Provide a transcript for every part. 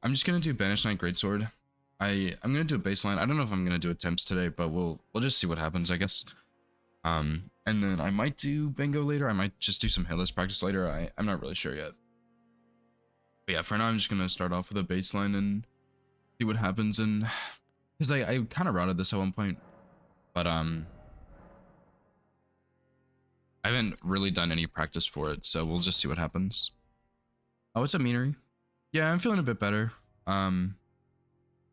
I'm just gonna do Banished Knight Great Sword. I'm gonna do a baseline. I don't know if I'm gonna do attempts today, but we'll just see what happens, I guess. And then I might do bingo later. I might just do some hitless practice later. I'm not really sure yet. But yeah, for now I'm just gonna start off with a baseline and see what happens. And because I kind of routed this at one point, but I haven't really done any practice for it, so we'll just see what happens. Oh, what's up, Meanery? Yeah, I'm feeling a bit better.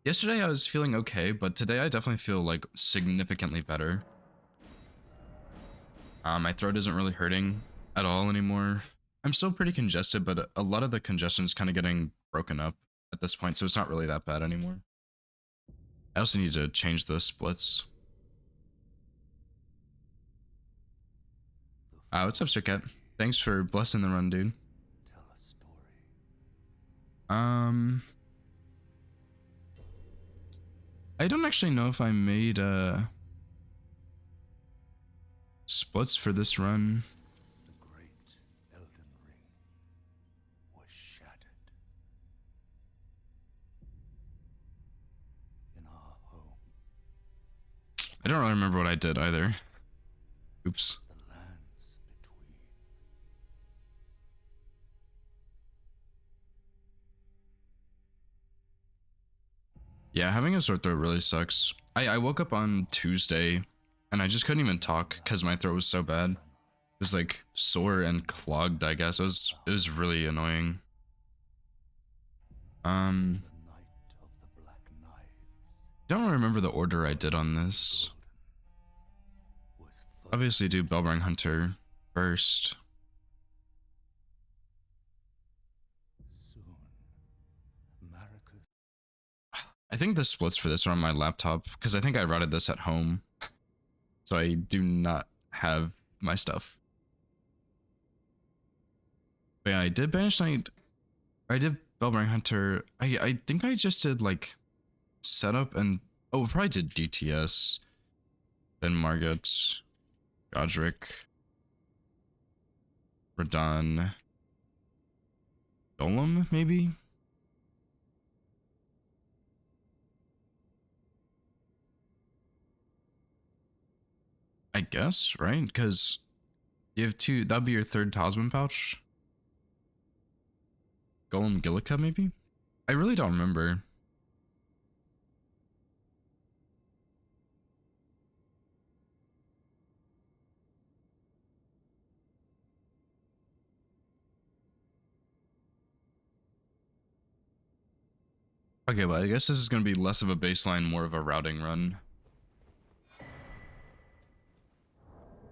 Yesterday I was feeling okay, but today I definitely feel like significantly better. My throat isn't really hurting at all anymore. I'm still pretty congested, but a lot of the congestion is kind of getting broken up at this point, so it's not really that bad anymore. I also need to change the splits. What's up, Sir Cat? Thanks for blessing the run, dude. Tell a story. I don't actually know if I made splits for this run. The great Elden Ring was shattered. In our home, I don't really remember what I did either. Oops. the lands between. Yeah, having a sore throat really sucks. I woke up on Tuesday and I just couldn't even talk because my throat was so bad. It was like sore and clogged, I guess. It was really annoying. The Knight of the Black Knives Don't remember the order I did on this. was Obviously do Bellbring Hunter first. soon. Maricus I think the splits for this are on my laptop because I think I routed this at home. So I do not have my stuff. But yeah, I did Banished Knight. I did Bellbring Hunter. I think I just did like setup and oh, probably did DTS. Then Margot, Godric, Radon, Golem, maybe? I guess, right? Because you have two, that'd be your third talisman pouch. Golem Gillica, maybe? I really don't remember. Okay, well, I guess this is going to be less of a baseline, more of a routing run.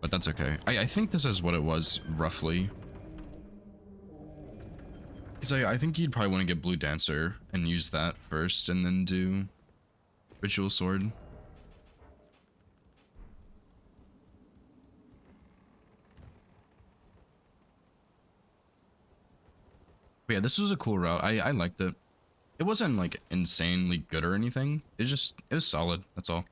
But that's okay. I think this is what it was, roughly. Because I think you'd probably want to get Blue Dancer and use that first, and then do Ritual Sword. But yeah, this was a cool route. I liked it. It wasn't like insanely good or anything. It was solid. That's all.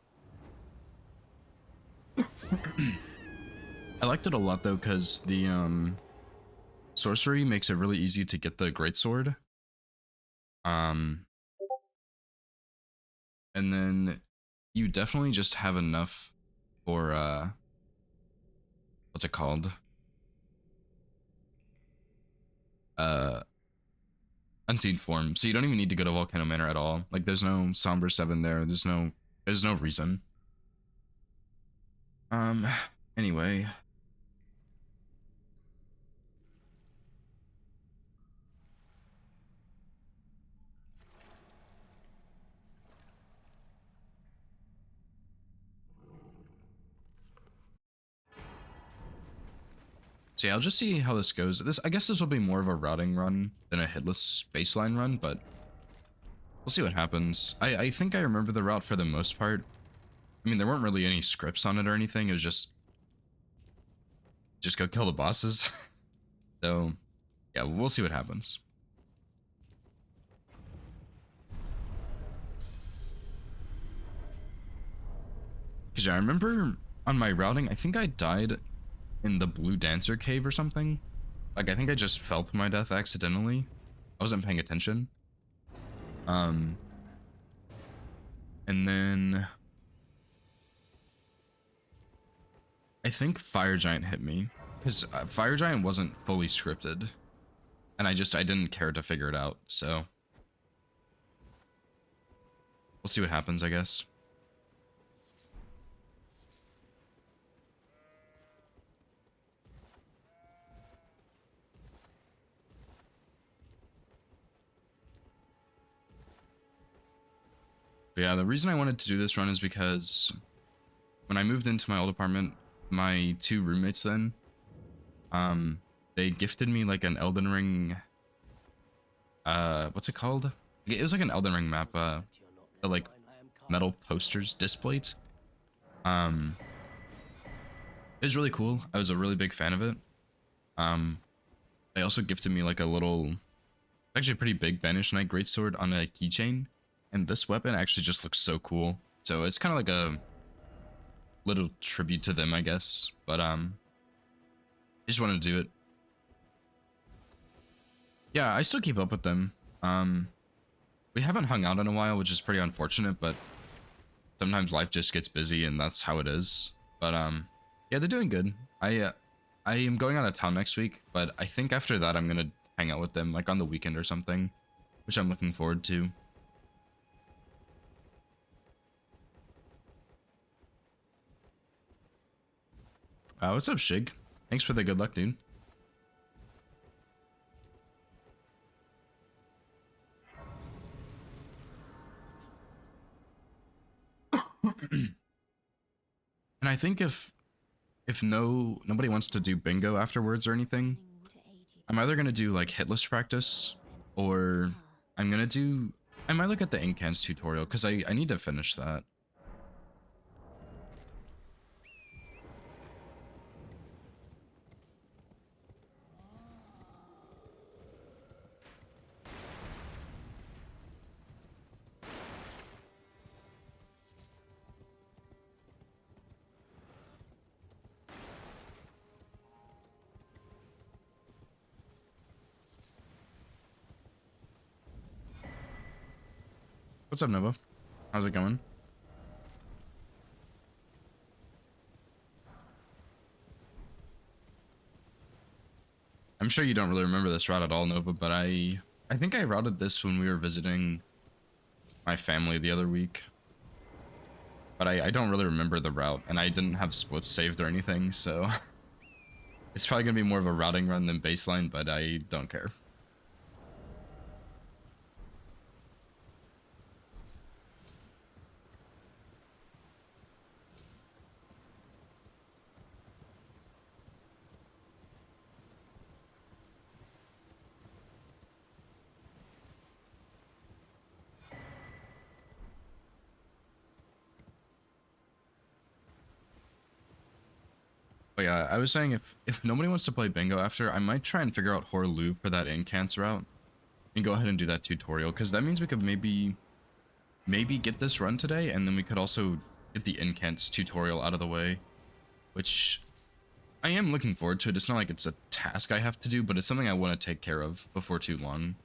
I liked it a lot though, because the sorcery makes it really easy to get the great sword. And then you definitely just have enough for what's it called? Unseen form. So you don't even need to go to Volcano Manor at all. Like there's no Somber 7 there. There's no reason. Anyway. So yeah, I'll just see how this goes. I guess this will be more of a routing run than a hitless baseline run, but we'll see what happens. I think I remember the route for the most part. I mean, there weren't really any scripts on it or anything. It was just go kill the bosses. So yeah, we'll see what happens. Because yeah, I remember on my routing, I think I died in the Blue Dancer cave or something. Like I think I just fell to my death accidentally. I wasn't paying attention. Um, and then I think Fire Giant hit me because Fire Giant wasn't fully scripted, and I didn't care to figure it out. So we'll see what happens, I guess. But yeah, the reason I wanted to do this run is because when I moved into my old apartment, my two roommates then, they gifted me like an Elden Ring, what's it called? It was like an Elden Ring map, the like metal posters displayed. Um, it was really cool. I was a really big fan of it. They also gifted me like a little, actually a pretty big Banished Knight Great Sword on a keychain, and this weapon actually just looks so cool. So it's kind of like a little tribute to them, I guess. But I just wanted to do it. Yeah, I still keep up with them. We haven't hung out in a while, which is pretty unfortunate, but sometimes life just gets busy and that's how it is. But yeah, they're doing good. I am going out of town next week, but I think after that I'm gonna hang out with them like on the weekend or something, which I'm looking forward to. What's up, Shig? Thanks for the good luck, dude. And I think if nobody wants to do bingo afterwards or anything, I'm either gonna do like hitless practice, or I'm gonna do, I might look at the Incans tutorial because I need to finish that. What's up, Nova? How's it going? I'm sure you don't really remember this route at all, Nova, but I think I routed this when we were visiting my family the other week. But I don't really remember the route, and I didn't have splits saved or anything, so it's probably gonna be more of a routing run than baseline, but I don't care. But yeah, I was saying if nobody wants to play bingo after, I might try and figure out Horlu for that Incans route and go ahead and do that tutorial, because that means we could maybe get this run today, and then we could also get the Incans tutorial out of the way, which I am looking forward to it. It's not like it's a task I have to do, but it's something I want to take care of before too long.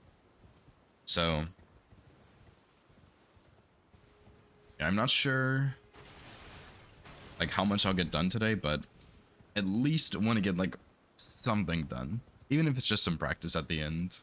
So yeah, I'm not sure like how much I'll get done today, but at least want to get like something done, even if it's just some practice at the end.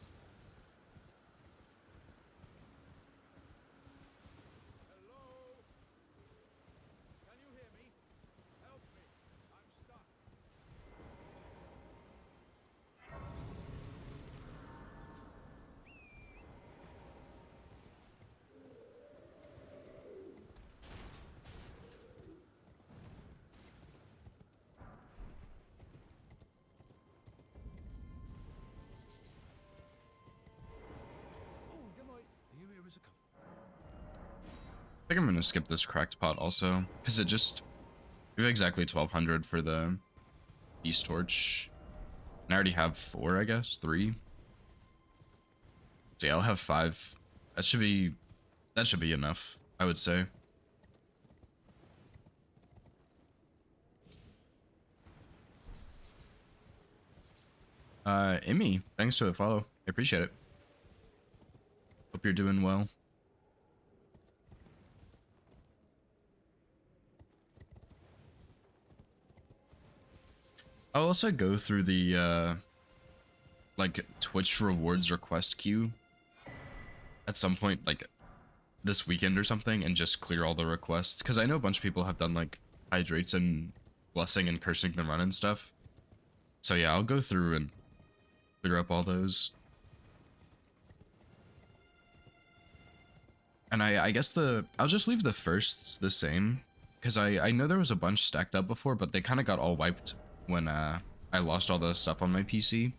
I think I'm gonna skip this cracked pot also, because it just, we have exactly 1200 for the Beast Torch, and I already have 4, I guess, 3. So yeah, I'll have 5. That should be enough, I would say. Emmy, thanks for the follow. I appreciate it. Hope you're doing well. I'll also go through the like Twitch rewards request queue at some point, like this weekend or something, and just clear all the requests, because I know a bunch of people have done like hydrates and blessing and cursing the run and stuff. So yeah, I'll go through and clear up all those. And I guess I'll just leave the firsts the same, because I know there was a bunch stacked up before, but they kind of got all wiped when I lost all the stuff on my PC,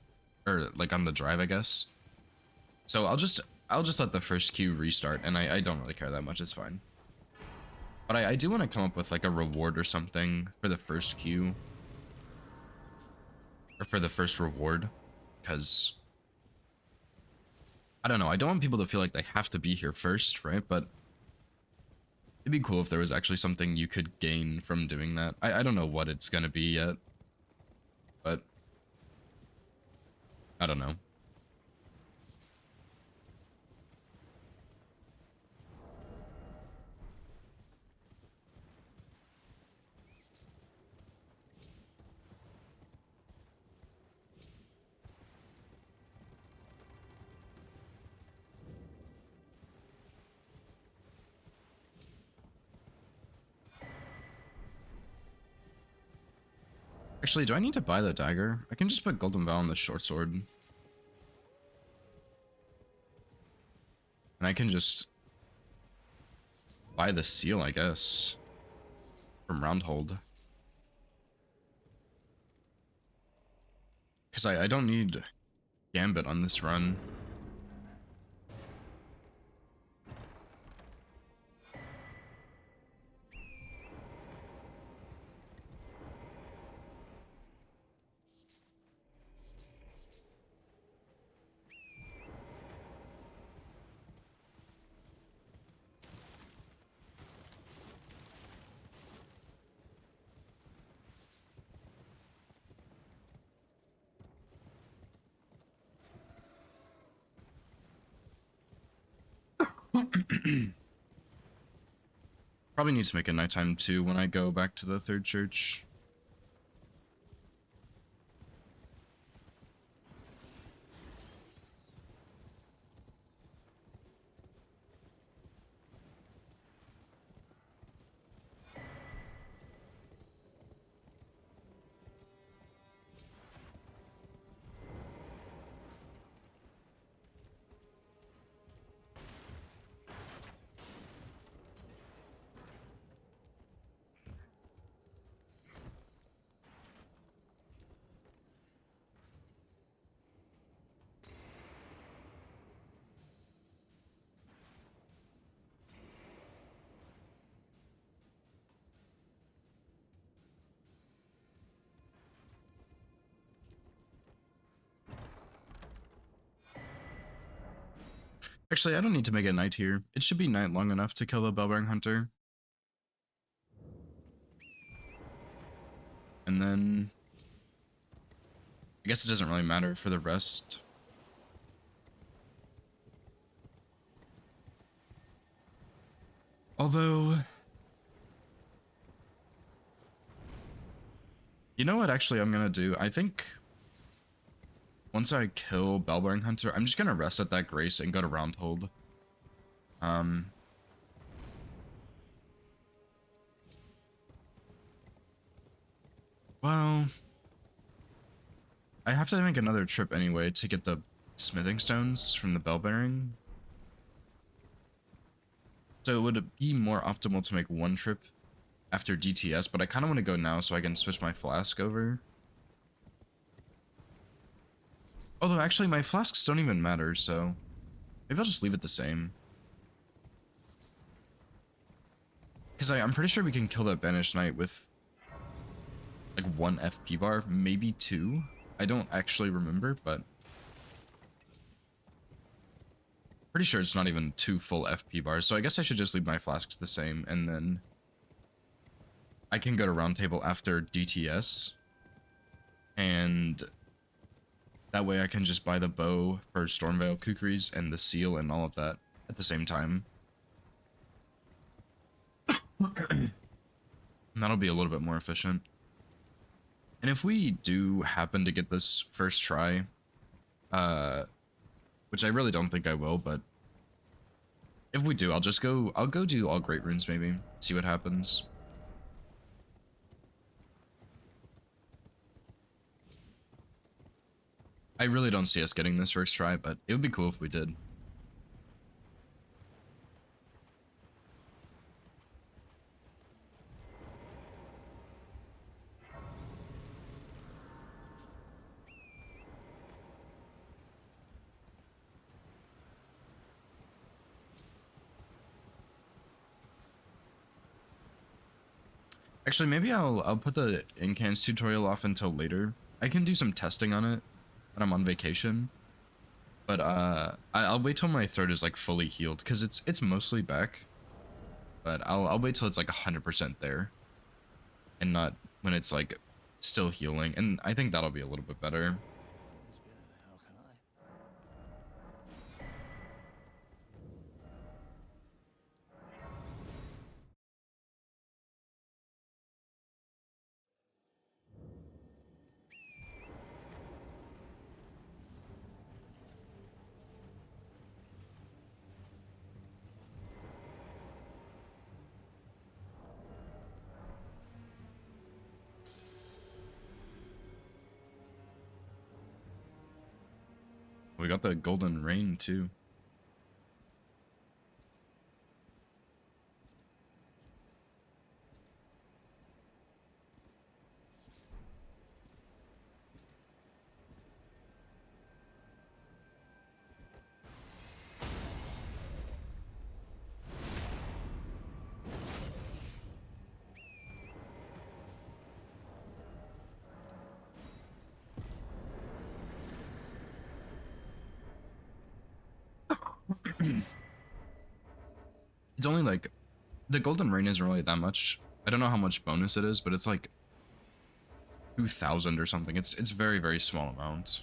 or like on the drive, I guess. So I'll just let the first queue restart, and I don't really care that much. It's fine. But I do want to come up with like a reward or something for the first queue, or for the first reward, because I don't know. I don't want people to feel like they have to be here first, right? But it'd be cool if there was actually something you could gain from doing that. I don't know what it's gonna be yet, but I don't know. Actually, do I need to buy the dagger? I can just put Golden Vow on the short sword. And I can just buy the seal, I guess, from Roundhold. Because I don't need Gambit on this run. Probably need to make it nighttime too when I go back to the third church. Actually, I don't need to make it night here. It should be night long enough to kill the Bellbearing Hunter. And then I guess it doesn't really matter for the rest. Although, you know what actually I'm gonna do? I think once I kill Bellbearing Hunter, I'm just gonna rest at that Grace and go to Roundhold. Well, I have to make another trip anyway to get the smithing stones from the Bellbearing. So it would be more optimal to make one trip after DTS, but I kind of want to go now so I can switch my flask over. Although actually my flasks don't even matter, so maybe I'll just leave it the same. Because I'm pretty sure we can kill that Banished Knight with like 1 FP bar, maybe 2. I don't actually remember, but pretty sure it's not even 2 full FP bars, so I guess I should just leave my flasks the same, and then I can go to Round Table after DTS, and that way I can just buy the bow for Stormveil Kukris and the seal and all of that at the same time. That'll be a little bit more efficient. And if we do happen to get this first try, uh, which I really don't think I will, but if we do, I'll go do all great runes maybe, see what happens. I really don't see us getting this first try, but it would be cool if we did. Actually, maybe I'll put the incans tutorial off until later. I can do some testing on it when I'm on vacation. But I'll wait till my throat is like fully healed because it's mostly back. But I'll wait till it's like 100% there, and not when it's like still healing. And I think that'll be a little bit better. How can I? We got the golden rain too. It's only like the golden rain isn't really that much. I don't know how much bonus it is, but it's like 2,000 or something. It's very, very small amount.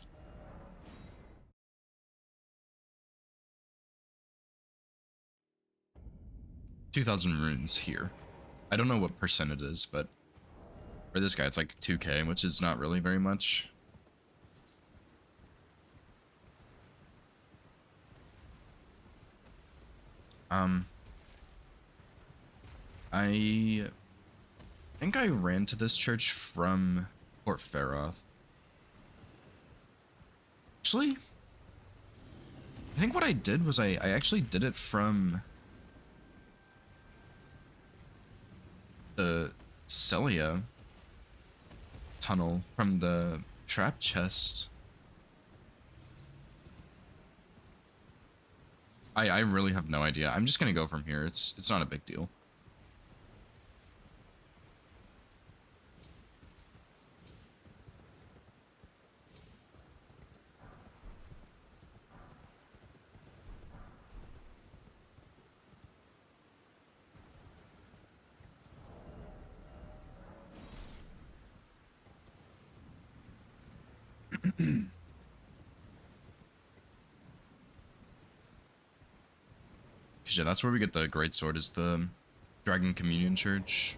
$2,000 runes here. I don't know what percent it is, but for this guy it's like 2k, which is not really very much. I think I ran to this church from Port Faroth. Actually, I think what I did was I actually did it from the Celia tunnel, from the trap chest. I really have no idea. I'm just gonna go from here. It's not a big deal. Yeah, that's where we get the great sword, is the Dragon Communion Church.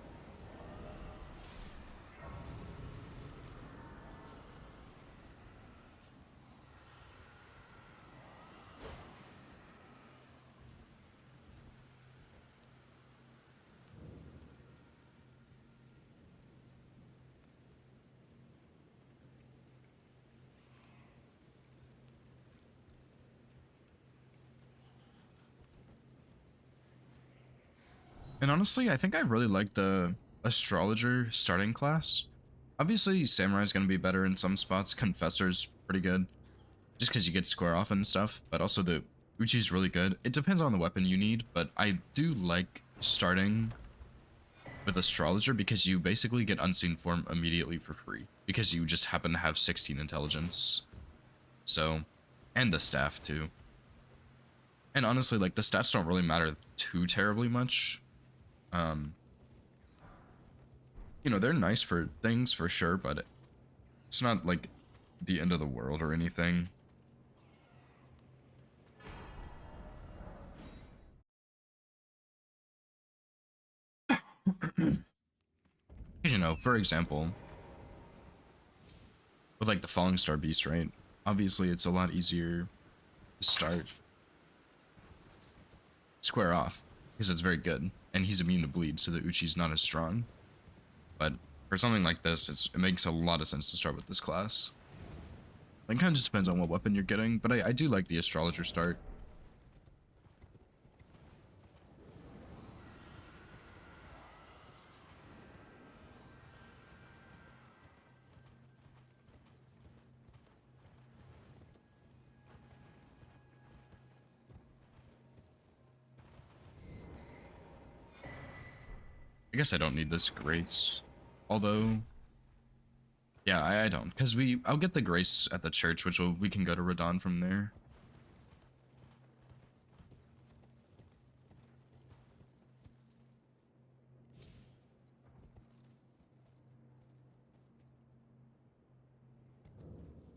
And honestly, I think I really like the astrologer starting class. Obviously, samurai's gonna be better in some spots. Confessor's pretty good, just because you get square off and stuff. But also the uchi's really good. It depends on the weapon you need, but I do like starting with astrologer because you basically get unseen form immediately for free because you just happen to have 16 intelligence. So, and the staff too. And honestly, like the stats don't really matter too terribly much. Um, you know, they're nice for things for sure, but it's not like the end of the world or anything. You know, for example, with like the Falling Star Beast, right? Obviously, it's a lot easier to start square off because it's very good, and he's immune to bleed, so the Uchi's not as strong. But for something like this, it makes a lot of sense to start with this class. It kind of just depends on what weapon you're getting, but I do like the Astrologer start. I guess I don't need this grace, although, yeah, I don't, because I'll get the grace at the church, we can go to Radon from there.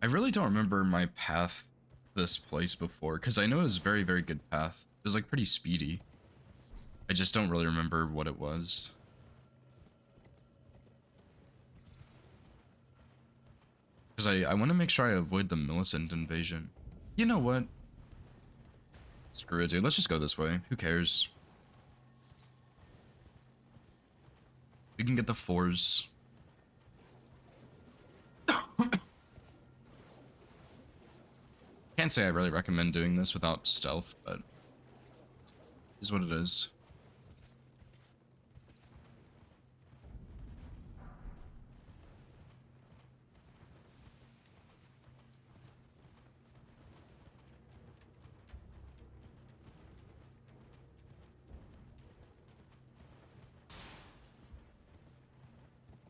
I really don't remember my path this place before, because I know it was a very, very good path. It was like pretty speedy. I just don't really remember what it was. Because I want to make sure I avoid the Millicent invasion. You know what? Screw it, dude. Let's just go this way. Who cares? We can get the fours. Can't say I really recommend doing this without stealth, but is what it is.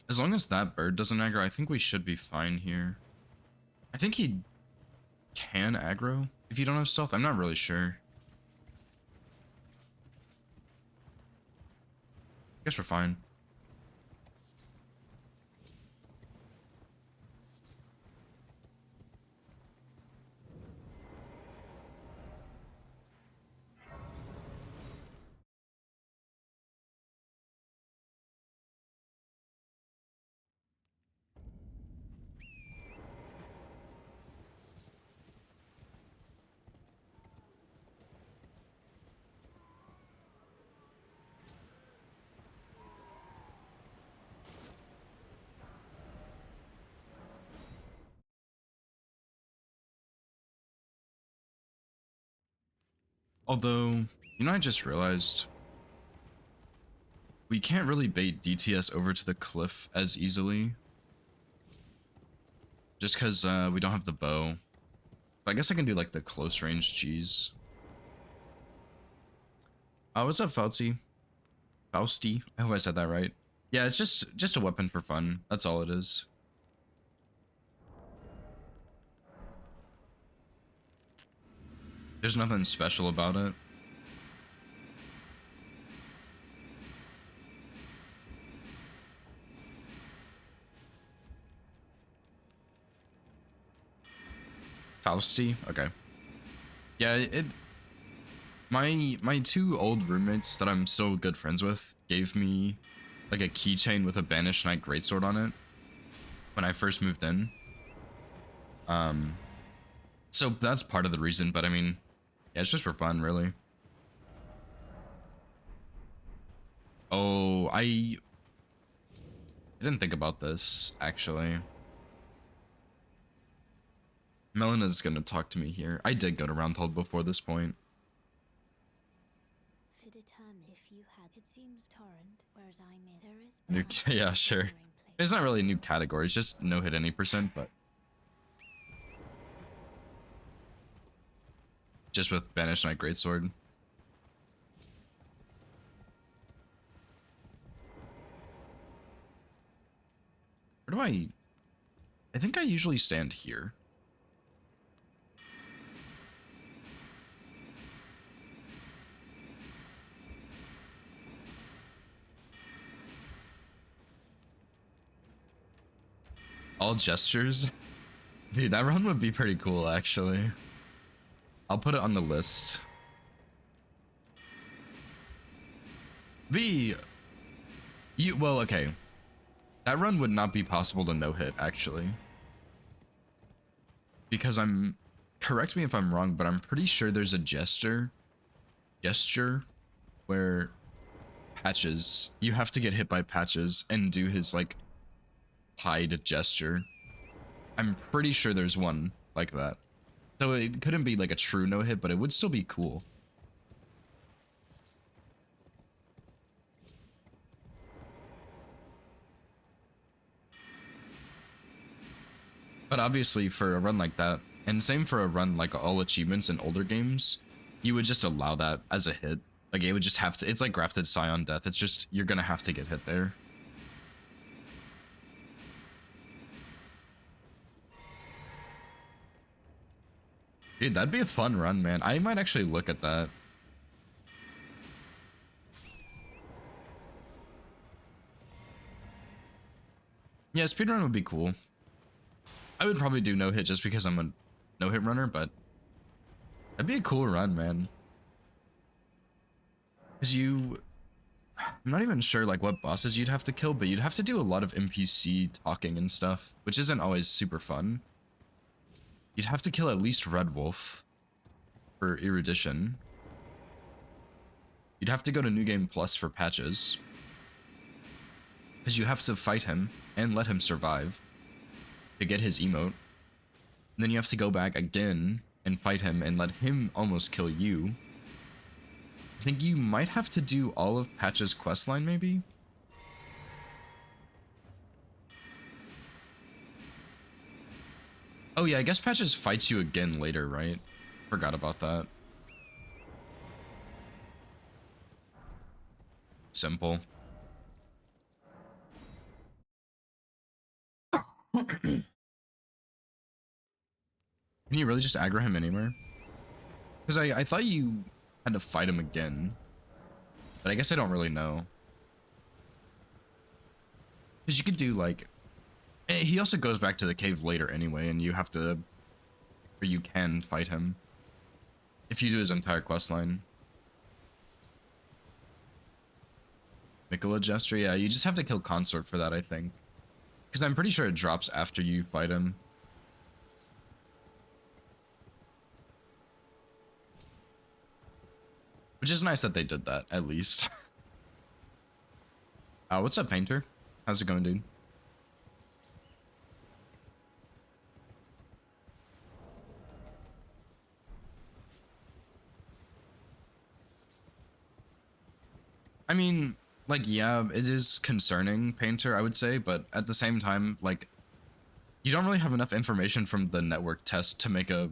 As long as that bird doesn't aggro, I think we should be fine here. I think he can aggro if you don't have stealth. I'm not really sure. I guess we're fine. Although, you know, I just realized we can't really bait DTS over to the cliff as easily. Just because we don't have the bow. I guess I can do like the close range cheese. What's up, Fauci? Fausty? I hope I said that right. Yeah, it's just a weapon for fun. That's all it is. There's nothing special about it. Fausty? Okay. Yeah, my two old roommates that I'm so good friends with gave me like a keychain with a Banished Knight Great Sword on it when I first moved in. So that's part of the reason, but I mean, yeah, it's just for fun, really. Oh, I didn't think about this, actually. Melena's gonna talk to me here. I did go to Roundhold before this point. To determine if you had, it seems torrent, whereas I may there is Yeah, sure. It's not really a new category, it's just no hit any percent, but just with Banished Knight Great Sword. Where do I think I usually stand here. All gestures? Dude, that run would be pretty cool, actually. I'll put it on the list. Well, okay. That run would not be possible to no-hit, actually. because correct me if I'm wrong, but I'm pretty sure there's a gesture where Patches, you have to get hit by Patches and do his like pied gesture. I'm pretty sure there's one like that. So it couldn't be like a true no hit, but it would still be cool. But obviously for a run like that, and same for a run like all achievements in older games, you would just allow that as a hit. Like it would just have to, it's like Grafted Scion Death. It's just, you're gonna have to get hit there. Dude, that'd be a fun run, man. I might actually look at that. Yeah, speedrun would be cool. I would probably do no hit just because I'm a no hit runner, but that'd be a cool run, man. Because I'm not even sure like what bosses you'd have to kill, but you'd have to do a lot of NPC talking and stuff, which isn't always super fun. You'd have to kill at least Red Wolf for erudition. You'd have to go to New Game Plus for patches. Because you have to fight him and let him survive to get his emote. And then you have to go back again and fight him and let him almost kill you. I think you might have to do all of Patch's questline, maybe? Oh yeah, I guess Patches fights you again later, right? Forgot about that. Simple. Can you really just aggro him anywhere? Because I thought you had to fight him again. But I guess I don't really know. Because you could do like... He also goes back to the cave later anyway, and you have to... Or you can fight him. If you do his entire questline. Mikola Gesture, yeah, you just have to kill Consort for that, I think. Because I'm pretty sure it drops after you fight him. Which is nice that they did that, at least. What's up, Painter? How's it going, dude? I mean, like, yeah, it is concerning, Painter, I would say, but at the same time, like, you don't really have enough information from the network test to make a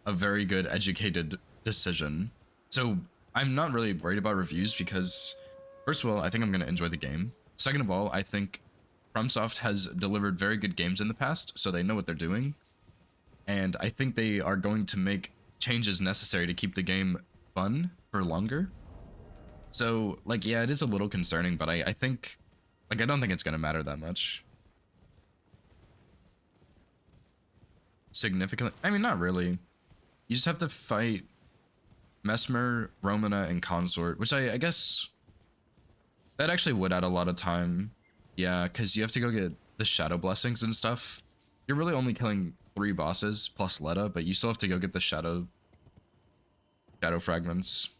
very good, educated decision. So I'm not really worried about reviews because, first of all, I think I'm going to enjoy the game. Second of all, I think FromSoft has delivered very good games in the past, so they know what they're doing. And I think they are going to make changes necessary to keep the game fun for longer. So, like, yeah, it is a little concerning, but I think, like, I don't think it's going to matter that much. Significantly? I mean, not really. You just have to fight Mesmer, Romana, and Consort, which I guess that actually would add a lot of time. Yeah, because you have to go get the Shadow Blessings and stuff. You're really only killing 3 bosses plus Letta, but you still have to go get the Shadow Fragments.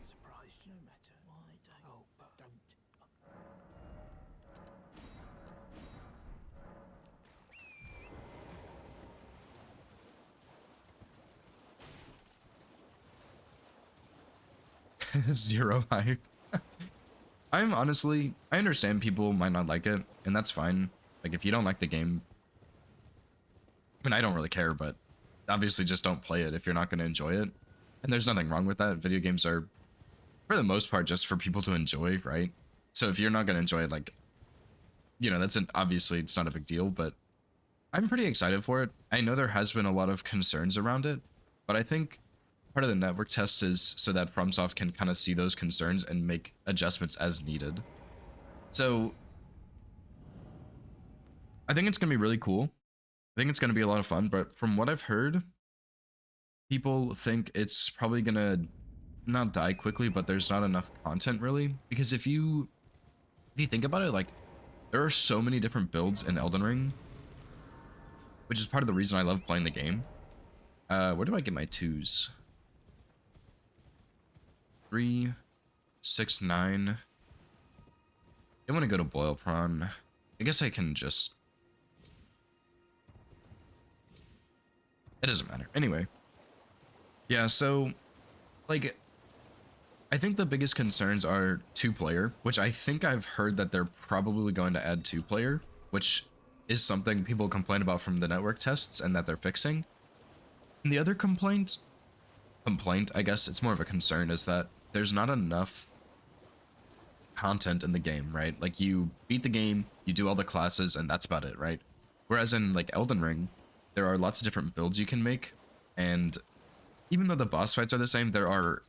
Surprised no matter. Why don't? Oh, but don't. Zero hype. I understand people might not like it, and that's fine. Like, if you don't like the game, I mean, I don't really care, but obviously just don't play it if you're not going to enjoy it. And there's nothing wrong with that. Video games are, for the most part, just for people to enjoy, right? So if you're not going to enjoy it, like, you know, obviously it's not a big deal, but I'm pretty excited for it. I know there has been a lot of concerns around it, but I think part of the network test is so that FromSoft can kind of see those concerns and make adjustments as needed. So I think it's going to be really cool. I think it's going to be a lot of fun, but from what I've heard, people think it's probably going to not die quickly, but there's not enough content really. Because if you think about it, like there are so many different builds in Elden Ring, which is part of the reason I love playing the game. Where do I get my twos? 3, 6, 9. I want to go to boil prawn. I guess I can just... It doesn't matter. Anyway. Yeah, so, like, I think the biggest concerns are 2-player, which I think I've heard that they're probably going to add 2-player, which is something people complain about from the network tests and that they're fixing. And the other complaint, I guess, it's more of a concern, is that there's not enough content in the game, right? Like, you beat the game, you do all the classes, and that's about it, right? Whereas in, like, Elden Ring, there are lots of different builds you can make, and even though the boss fights are the same, there are,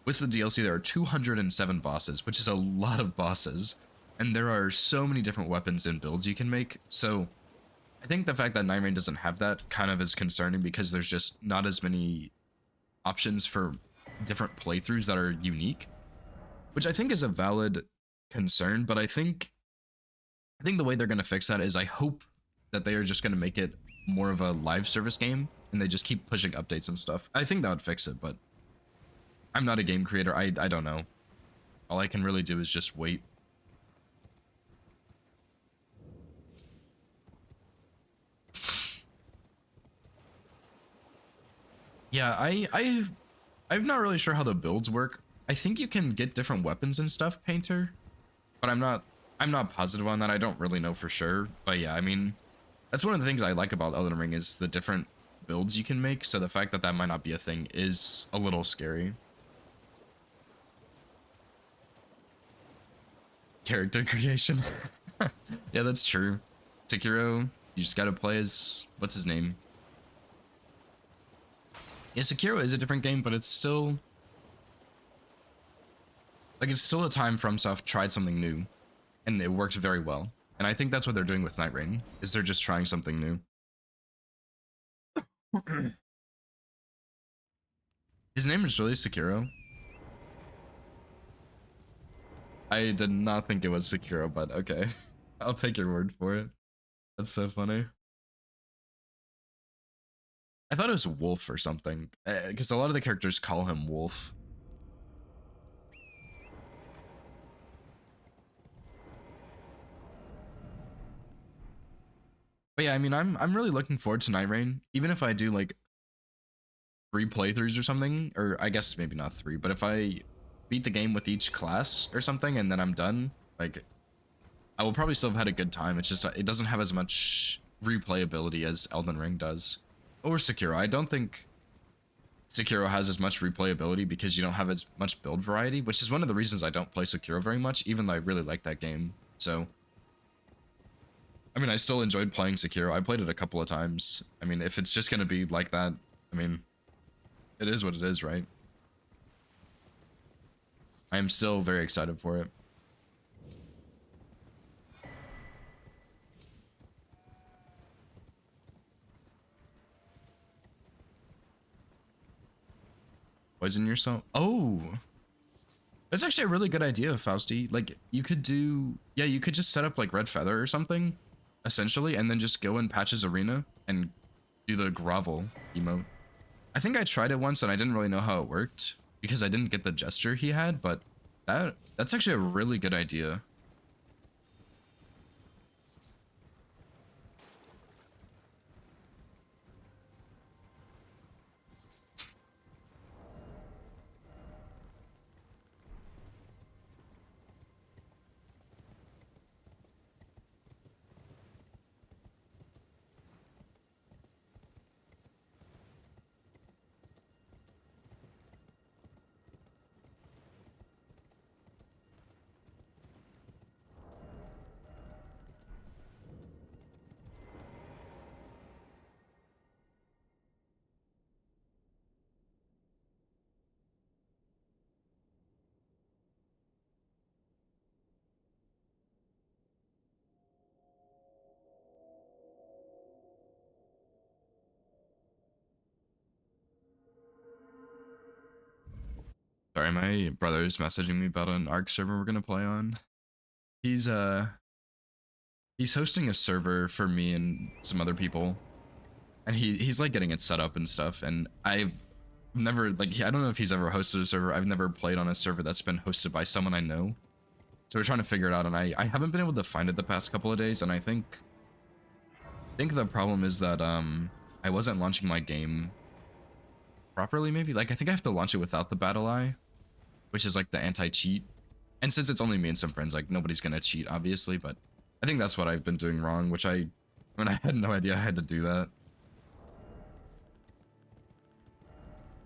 with the DLC, there are 207 bosses, which is a lot of bosses, and there are so many different weapons and builds you can make, so I think the fact that Night Rain doesn't have that kind of is concerning because there's just not as many options for different playthroughs that are unique, which I think is a valid concern, but I think the way they're going to fix that is I hope that they are just going to make it more of a live service game and they just keep pushing updates and stuff. I think that would fix it, but I'm not a game creator. I don't know. All I can really do is just wait. Yeah, I'm not really sure how the builds work. I think you can get different weapons and stuff, Painter, but I'm not positive on that. I don't really know for sure. But yeah, I mean, that's one of the things I like about Elden Ring is the different builds you can make. So the fact that that might not be a thing is a little scary. Character creation. Yeah, that's true. Sekiro, you just gotta play as, what's his name? Yeah, Sekiro is a different game, but it's still, like, it's still a time FromSoft tried something new, and it worked very well. And I think that's what they're doing with Night Rain, is they're just trying something new. His name is really Sekiro. I did not think it was Sekiro, but okay. I'll take your word for it. That's so funny. I thought it was Wolf or something, because a lot of the characters call him Wolf. But yeah, I mean, I'm really looking forward to Night Rain, even if I do like 3 playthroughs or something, or I guess maybe not 3, but if I beat the game with each class or something and then I'm done, like, I will probably still have had a good time. It's just, it doesn't have as much replayability as Elden Ring does. Or Sekiro. I don't think Sekiro has as much replayability because you don't have as much build variety, which is one of the reasons I don't play Sekiro very much, even though I really like that game. So, I mean, I still enjoyed playing Sekiro. I played it a couple of times. I mean, if it's just going to be like that, I mean, it is what it is, right? I am still very excited for it. Poison yourself? Oh, that's actually a really good idea, Fausti. Like, you could do, yeah, you could just set up like Red Feather or something, essentially, and then just go in Patch's arena and do the grovel emote. I think I tried it once and I didn't really know how it worked because I didn't get the gesture he had, but that's actually a really good idea. Sorry, my brother's messaging me about an ARC server we're gonna play on. He's he's hosting a server for me and some other people, and he's like getting it set up and stuff. And I've never like I don't know if he's ever hosted a server. I've never played on a server that's been hosted by someone I know. So we're trying to figure it out, and I haven't been able to find it the past couple of days, and I think the problem is that I wasn't launching my game properly. Maybe like I think I have to launch it without the battle eye, which is like the anti-cheat. And since it's only me and some friends, like nobody's gonna cheat, obviously. But I think that's what I've been doing wrong, which I had no idea I had to do that.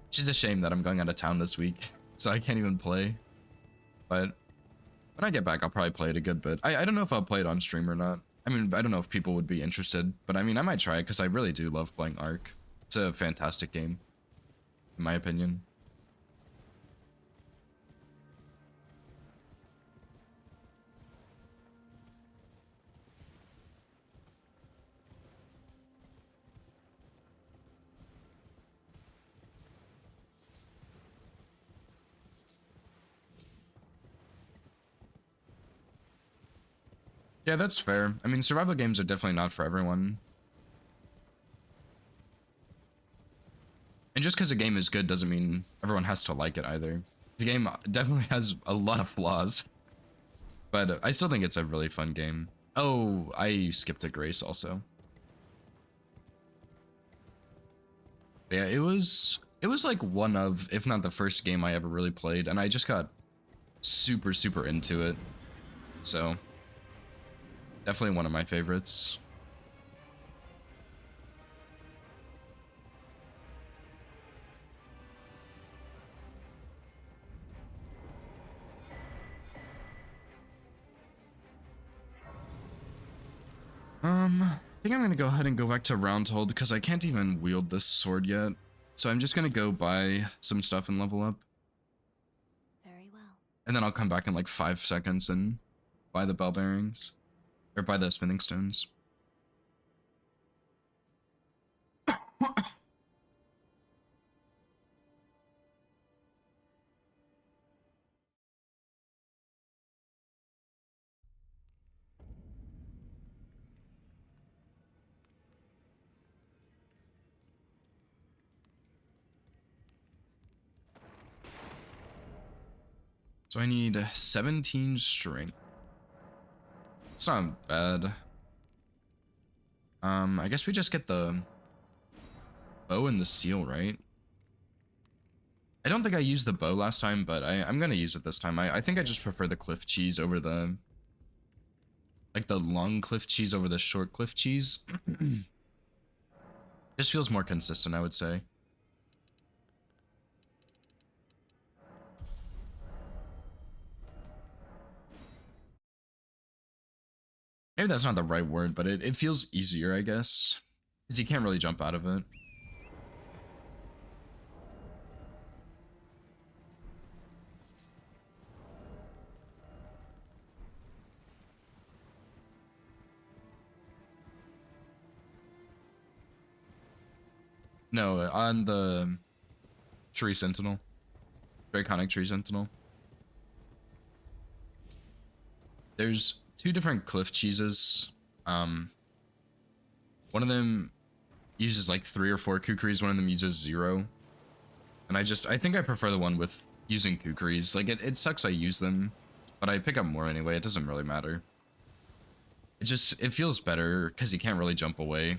It's just a shame that I'm going out of town this week, so I can't even play. But when I get back, I'll probably play it a good bit. I don't know if I'll play it on stream or not. I mean, I don't know if people would be interested, but I mean, I might try it because I really do love playing Ark. It's a fantastic game, in my opinion. Yeah, that's fair. I mean, survival games are definitely not for everyone. And just because a game is good doesn't mean everyone has to like it either. The game definitely has a lot of flaws, but I still think it's a really fun game. Oh, I skipped a Grace also. Yeah, it was like one of, if not the first game I ever really played, and I just got super into it. So definitely one of my favorites. I think I'm gonna go ahead and go back to Roundhold because I can't even wield this sword yet. So I'm just gonna go buy some stuff and level up. Very well. And then I'll come back in like 5 seconds and buy the bell bearings. Or buy the smithing stones. So I need 17 strength. It's not bad. I guess we just get the bow and the seal, right? I don't think I used the bow last time, but I'm gonna use it this time. I think I just prefer the cliff cheese over the... like the long cliff cheese over the short cliff cheese. Just feels more consistent, I would say. Maybe that's not the right word, but it feels easier, I guess. Because you can't really jump out of it. No, on the Tree Sentinel. Draconic Tree Sentinel. There's 2 different cliff cheeses. One of them uses like 3 or 4 kukris, one of them uses 0. And I think I prefer the one with using kukris. Like it sucks I use them, but I pick up more anyway. It doesn't really matter. It feels better because you can't really jump away.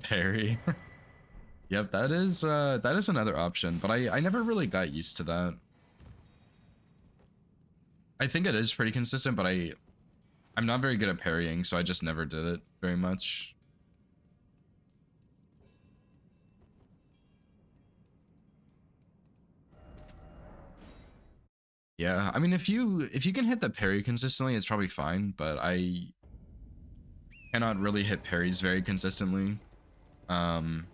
Parry. Yep, that is another option, but I never really got used to that. I think it is pretty consistent, but I'm not very good at parrying, so I just never did it very much. Yeah, I mean, if you can hit the parry consistently, it's probably fine. But I cannot really hit parries very consistently. And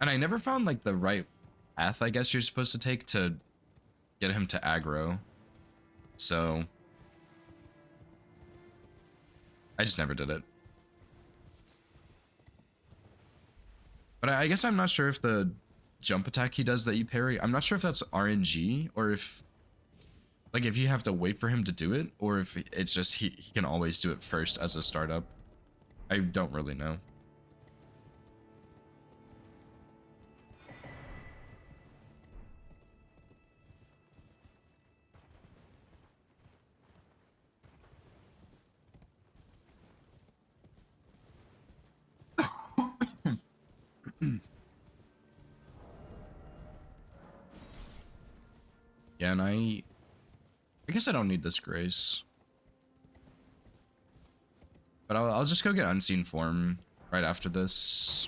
I never found like the right path, I guess you're supposed to take to get him to aggro. So I just never did it. But I guess I'm not sure if the jump attack he does that you parry, I'm not sure if that's RNG or if like if you have to wait for him to do it or if it's just he can always do it first as a startup. I don't really know. Yeah, and I guess I don't need this grace. But I'll just go get unseen form right after this.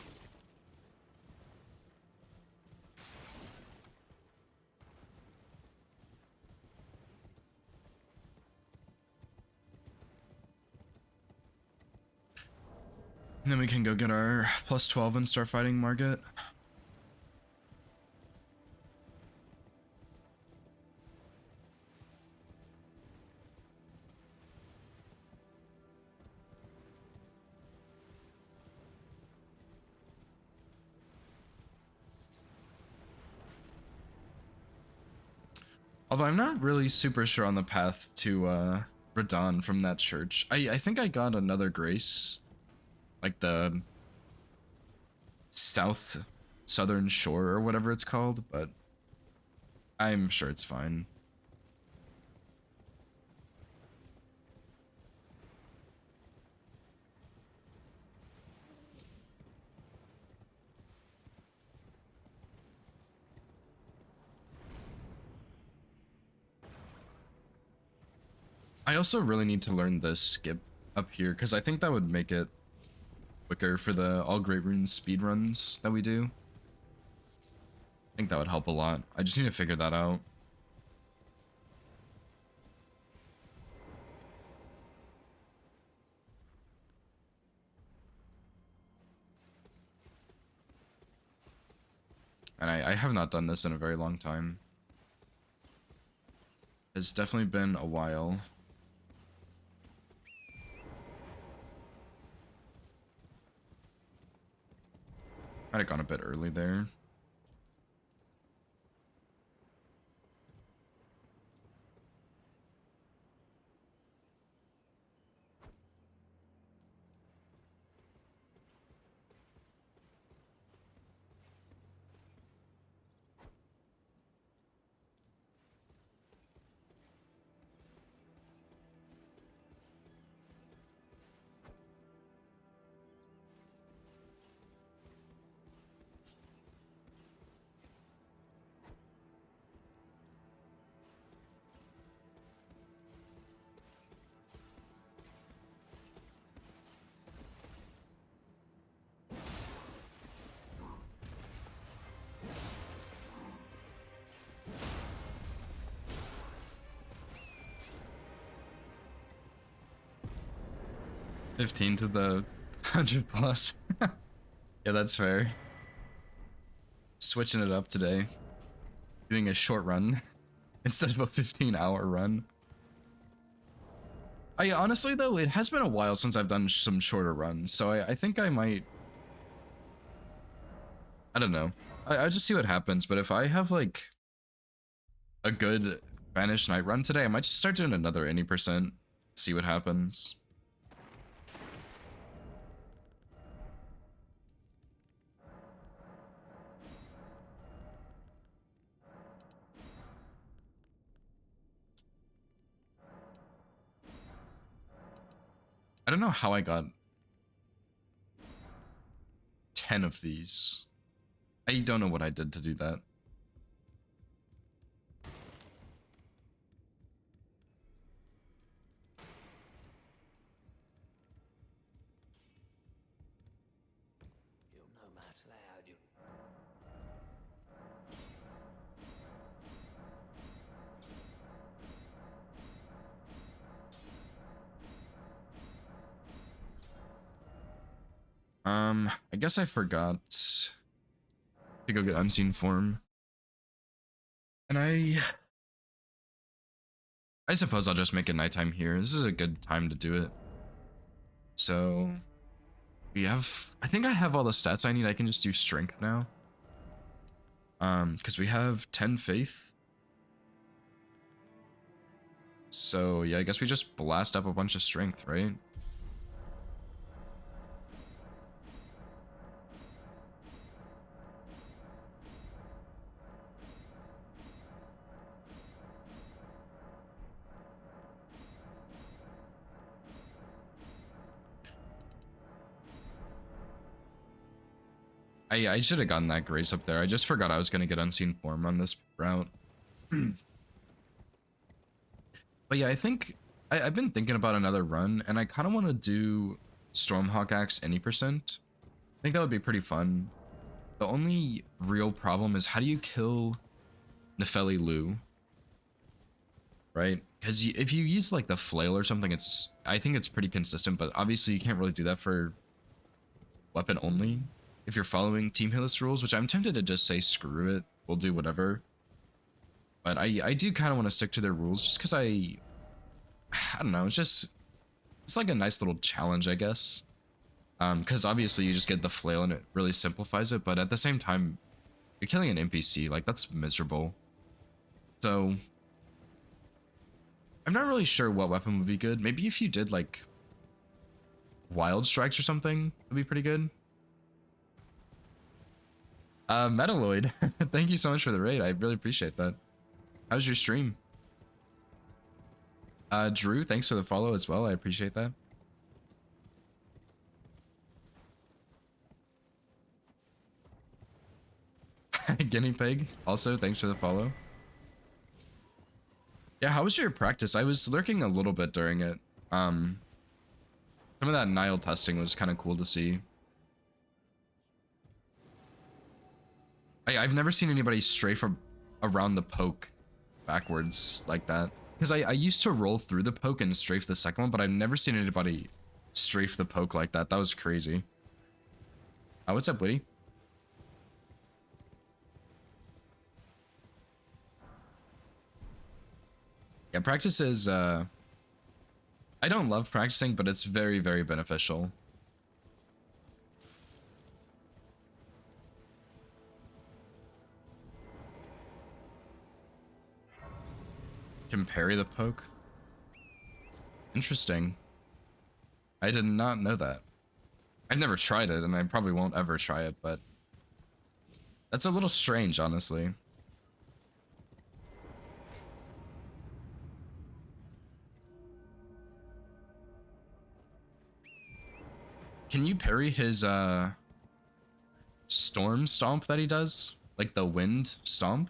And then we can go get our plus 12 and start fighting Margit. Although I'm not really super sure on the path to Radahn from that church. I think I got another grace. Like the southern shore or whatever it's called, but I'm sure it's fine. I also really need to learn the skip up here because I think that would make it quicker for the all great runes speed runs that we do. I think that would help a lot. I just need to figure that out. And I have not done this in a very long time. It's definitely been a while. Might have gone a bit early there. $15 to the 100 plus. Yeah, that's fair. Switching it up today. Doing a short run instead of a 15-hour run. I honestly though, it has been a while since I've done some shorter runs, so I think I might. I don't know. I just see what happens, but if I have like a good Banished Knight run today, I might just start doing another any percent, see what happens. I don't know how I got 10 of these. I don't know what I did to do that. You'll know how to lay out your... I guess I forgot to go get unseen form. And I suppose I'll just make it nighttime here. This is a good time to do it. So we have, I think I have all the stats I need. I can just do strength now. Because we have 10 faith. So yeah, I guess we just blast up a bunch of strength, right? I should have gotten that grace up there. I just forgot I was going to get unseen form on this route. But yeah, I think I've been thinking about another run, and I kind of want to do Stormhawk Axe any percent. I think that would be pretty fun. The only real problem is how do you kill Nefeli Lu? Right? Because if you use like the flail or something, I think it's pretty consistent, but obviously you can't really do that for weapon only. If you're following Team Hillis rules, which I'm tempted to just say screw it, we'll do whatever. But I do kind of want to stick to their rules just because I don't know, it's like a nice little challenge, I guess. Because obviously you just get the flail and it really simplifies it, but at the same time, you're killing an NPC, like that's miserable. So I'm not really sure what weapon would be good. Maybe if you did like wild strikes or something, would be pretty good. Metalloid, thank you so much for the raid. I really appreciate that. How's your stream? Drew, thanks for the follow as well. I appreciate that. Guinea pig, also thanks for the follow. Yeah, how was your practice? I was lurking a little bit during it. Some of that Nile testing was kind of cool to see. I've never seen anybody strafe around the poke backwards like that. Because I used to roll through the poke and strafe the second one, but I've never seen anybody strafe the poke like that. That was crazy. What's up, Woody? Yeah, practice is, I don't love practicing, but it's very, very beneficial. Can parry the poke? Interesting. I did not know that. I've never tried it, and I probably won't ever try it, but that's a little strange, honestly. Can you parry his storm stomp that he does? Like the wind stomp?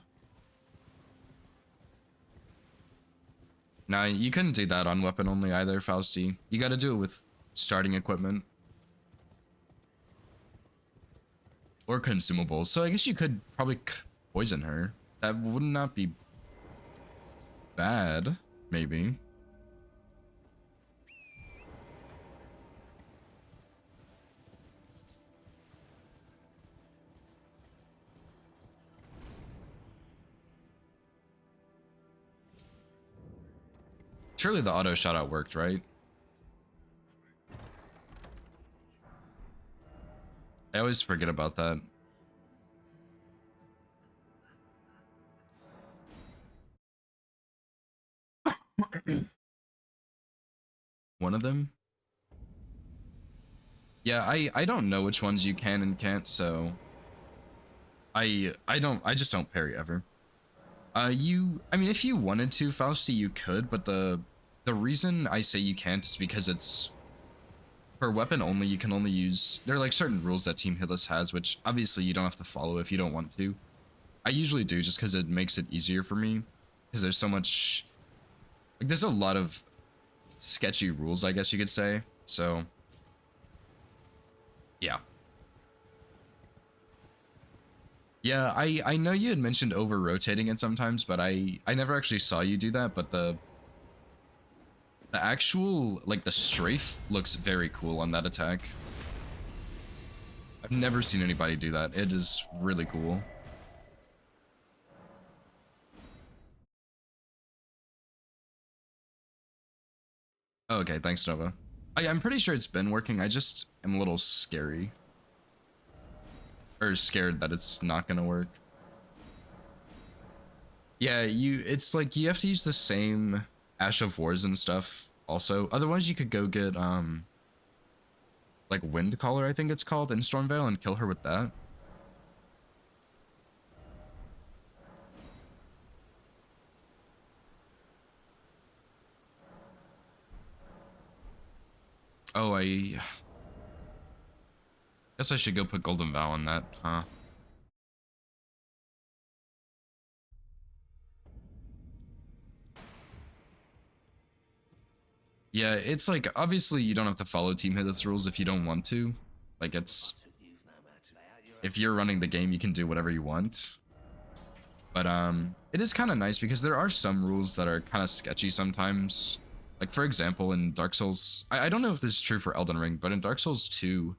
Nah, you couldn't do that on weapon only either, Fausti. You gotta do it with starting equipment. Or consumables. So I guess you could probably poison her. That would not be bad, maybe. Surely the auto shot out worked, right? I always forget about that. One of them? Yeah, I don't know which ones you can and can't, so I just don't parry ever. I mean, if you wanted to, Fausti, you could, but the reason I say you can't is because it's for weapon only. You can only use, there are like certain rules that Team Hillis has, which obviously you don't have to follow if you don't want to. I usually do just because it makes it easier for me, because there's so much, like there's a lot of sketchy rules, I guess you could say. So yeah. Yeah, I know you had mentioned over rotating it sometimes, but I never actually saw you do that, but the actual, like the strafe looks very cool on that attack. I've never seen anybody do that. It is really cool. Okay, thanks, Nova. I'm pretty sure it's been working. I just am a little scary. Or scared that it's not gonna work. Yeah, it's like you have to use the same Ash of Wars and stuff also. Otherwise you could go get like Wind Caller, I think it's called, in Stormveil and kill her with that. Oh, I guess I should go put Golden Vow on that, huh? Yeah, it's like, obviously you don't have to follow Team Hitth's rules if you don't want to. Like, it's, if you're running the game, you can do whatever you want. But it is kind of nice because there are some rules that are kind of sketchy sometimes. Like, for example, in Dark Souls, I don't know if this is true for Elden Ring, but in Dark Souls 2,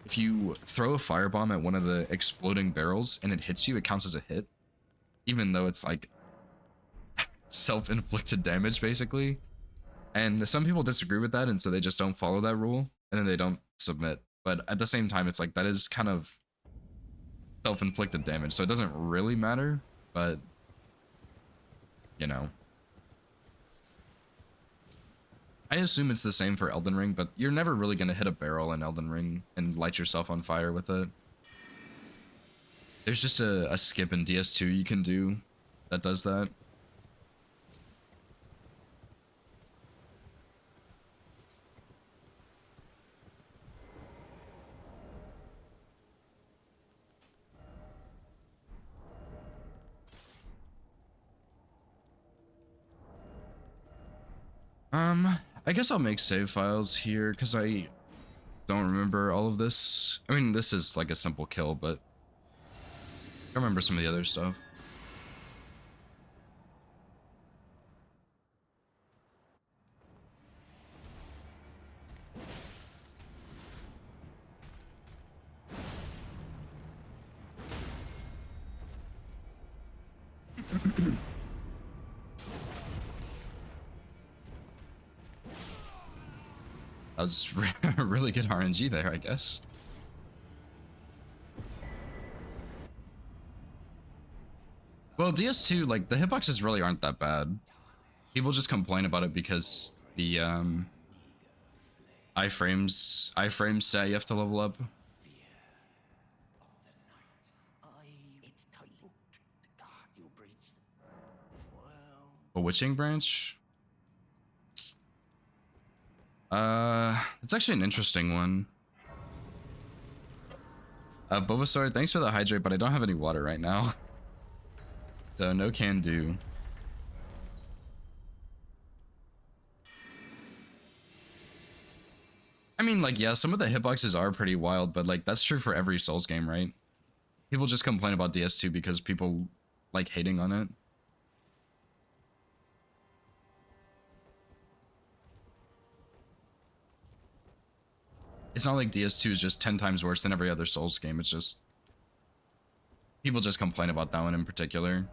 if you throw a firebomb at one of the exploding barrels and it hits you, it counts as a hit. Even though it's like self-inflicted damage, basically. And some people disagree with that, and so they just don't follow that rule, and then they don't submit. But at the same time, it's like that is kind of self-inflicted damage, so it doesn't really matter, but you know. I assume it's the same for Elden Ring, but you're never really going to hit a barrel in Elden Ring and light yourself on fire with it. There's just a skip in DS2 you can do that does that. I guess I'll make save files here because I don't remember all of this. I mean, this is like a simple kill, but I remember some of the other stuff. That was really good RNG there, I guess. Well, DS2, like, the hitboxes really aren't that bad. People just complain about it because the iframe stat you have to level up. A witching branch? It's actually an interesting one. Bulbasaur, thanks for the hydrate, but I don't have any water right now. So no can do. I mean, like, yeah, some of the hitboxes are pretty wild, but like that's true for every Souls game, right? People just complain about DS2 because people like hating on it. It's not like DS2 is just 10 times worse than every other Souls game. It's just people just complain about that one in particular.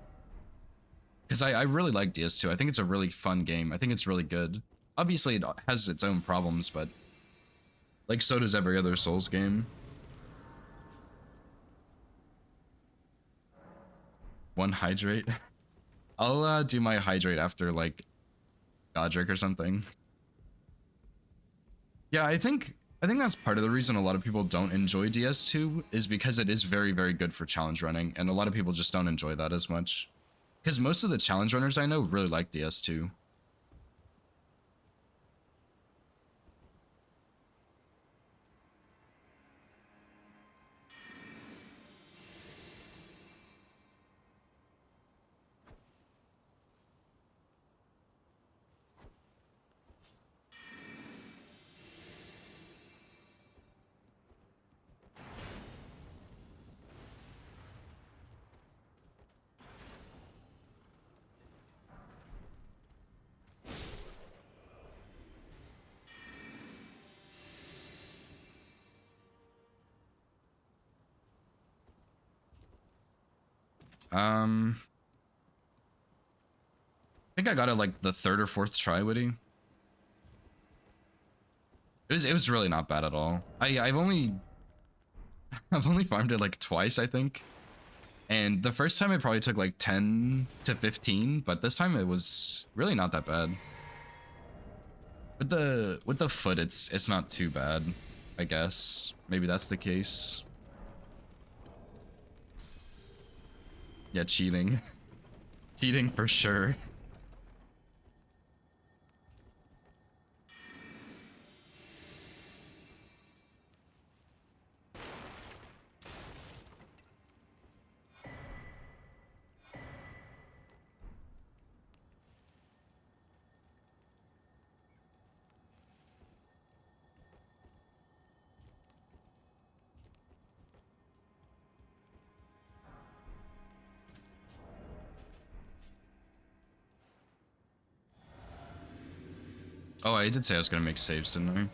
Because I really like DS2. I think it's a really fun game. I think it's really good. Obviously, it has its own problems, but like so does every other Souls game. One hydrate. I'll do my hydrate after like Godric or something. Yeah, I think that's part of the reason a lot of people don't enjoy DS2 is because it is very, very good for challenge running, and a lot of people just don't enjoy that as much. Because most of the challenge runners I know really like DS2. I think I got it like the third or fourth try, Witty. It was really not bad at all. I've only I've only farmed it like twice, I think. And the first time it probably took like 10 to 15, but this time it was really not that bad. With the foot, it's not too bad, I guess. Maybe that's the case. Yeah, cheating. Cheating for sure. Oh, I did say I was gonna make saves, didn't I?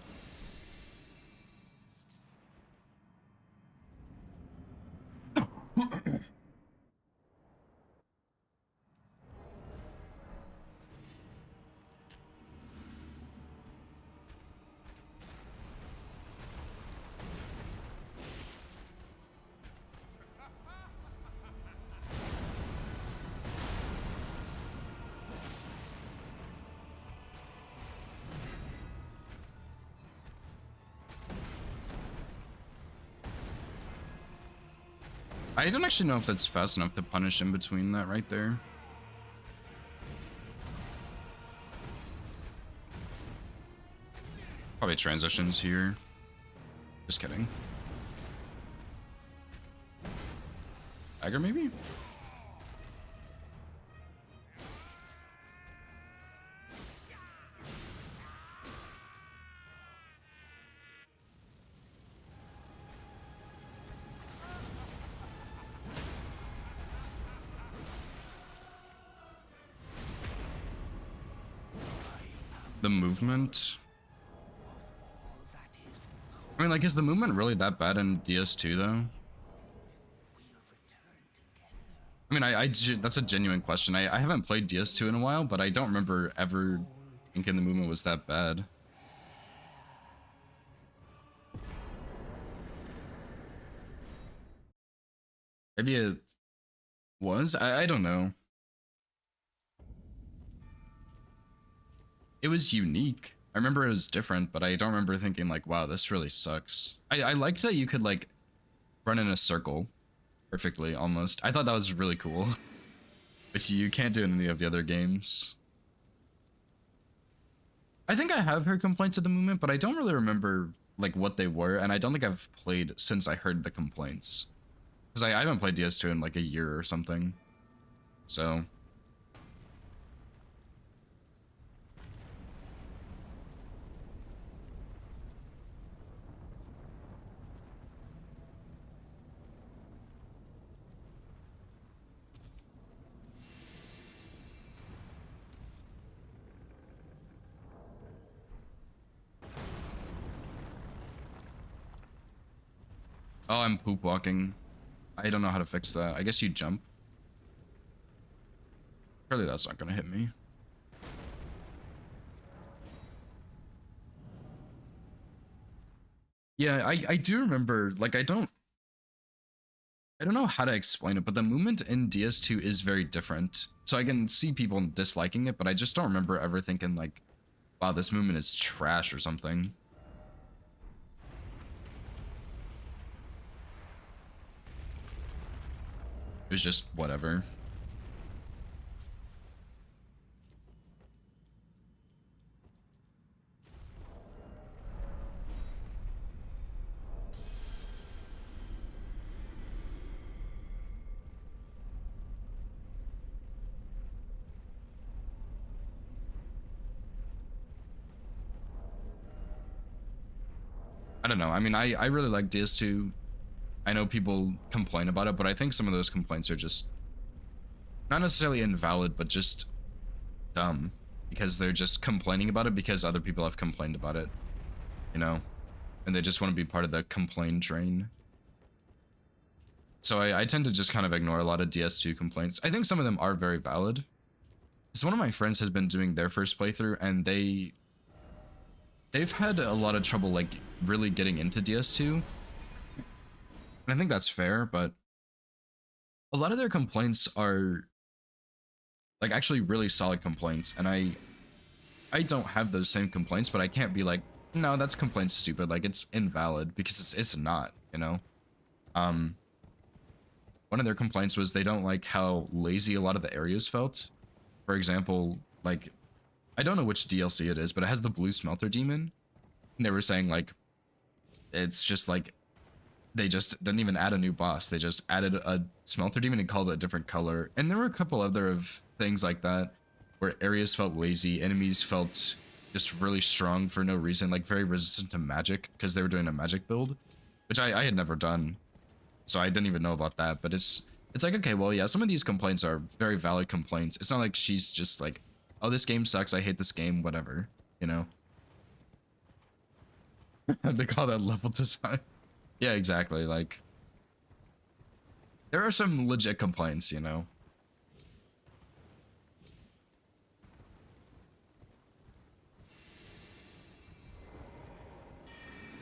I don't actually know if that's fast enough to punish in between that right there. Probably transitions here. Just kidding. Dagger maybe? The movement. I mean, like, is the movement really that bad in DS2 though? I mean, that's a genuine question. I haven't played DS2 in a while, but I don't remember ever thinking the movement was that bad. Maybe it was? I don't know. It was unique. I remember it was different, but I don't remember thinking like, wow, this really sucks. I liked that you could like run in a circle perfectly almost. I thought that was really cool. But you can't do it in any of the other games. I think I have heard complaints of the movement, but I don't really remember like what they were, and I don't think I've played since I heard the complaints. Because I haven't played DS2 in like a year or something. So oh, I'm poop walking. I don't know how to fix that. I guess you jump. Surely that's not gonna hit me. Yeah, I do remember, like, I don't know how to explain it, but the movement in DS2 is very different. So I can see people disliking it, but I just don't remember ever thinking like, wow, this movement is trash or something. It was just whatever. I don't know. I mean, I really like DS2. I know people complain about it, but I think some of those complaints are just not necessarily invalid, but just dumb, because they're just complaining about it because other people have complained about it, you know, and they just want to be part of the complain train. So I tend to just kind of ignore a lot of DS2 complaints. I think some of them are very valid. So one of my friends has been doing their first playthrough, and they've had a lot of trouble like really getting into DS2. And I think that's fair, but a lot of their complaints are like actually really solid complaints, and I don't have those same complaints, but I can't be like, no, that's complaint's stupid, like it's invalid, because it's not, you know. Um one of their complaints was they don't like how lazy a lot of the areas felt. For example, like I don't know which DLC it is, but it has the blue smelter demon, and they were saying like it's just like they just didn't even add a new boss. They just added a smelter demon and called it a different color. And there were a couple other of things like that where areas felt lazy, enemies felt just really strong for no reason, like very resistant to magic because they were doing a magic build, which I had never done. So I didn't even know about that, but it's like, okay, well, yeah, some of these complaints are very valid complaints. It's not like she's just like, oh, this game sucks, I hate this game, whatever, you know? They call that level design. Yeah, exactly. Like, there are some legit complaints, you know?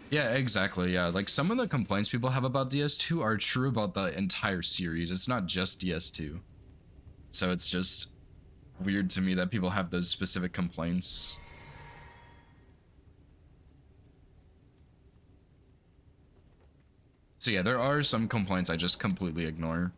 Yeah, exactly. Yeah, like some of the complaints people have about DS2 are true about the entire series. It's not just DS2. So it's just weird to me that people have those specific complaints. So yeah, there are some complaints I just completely ignore.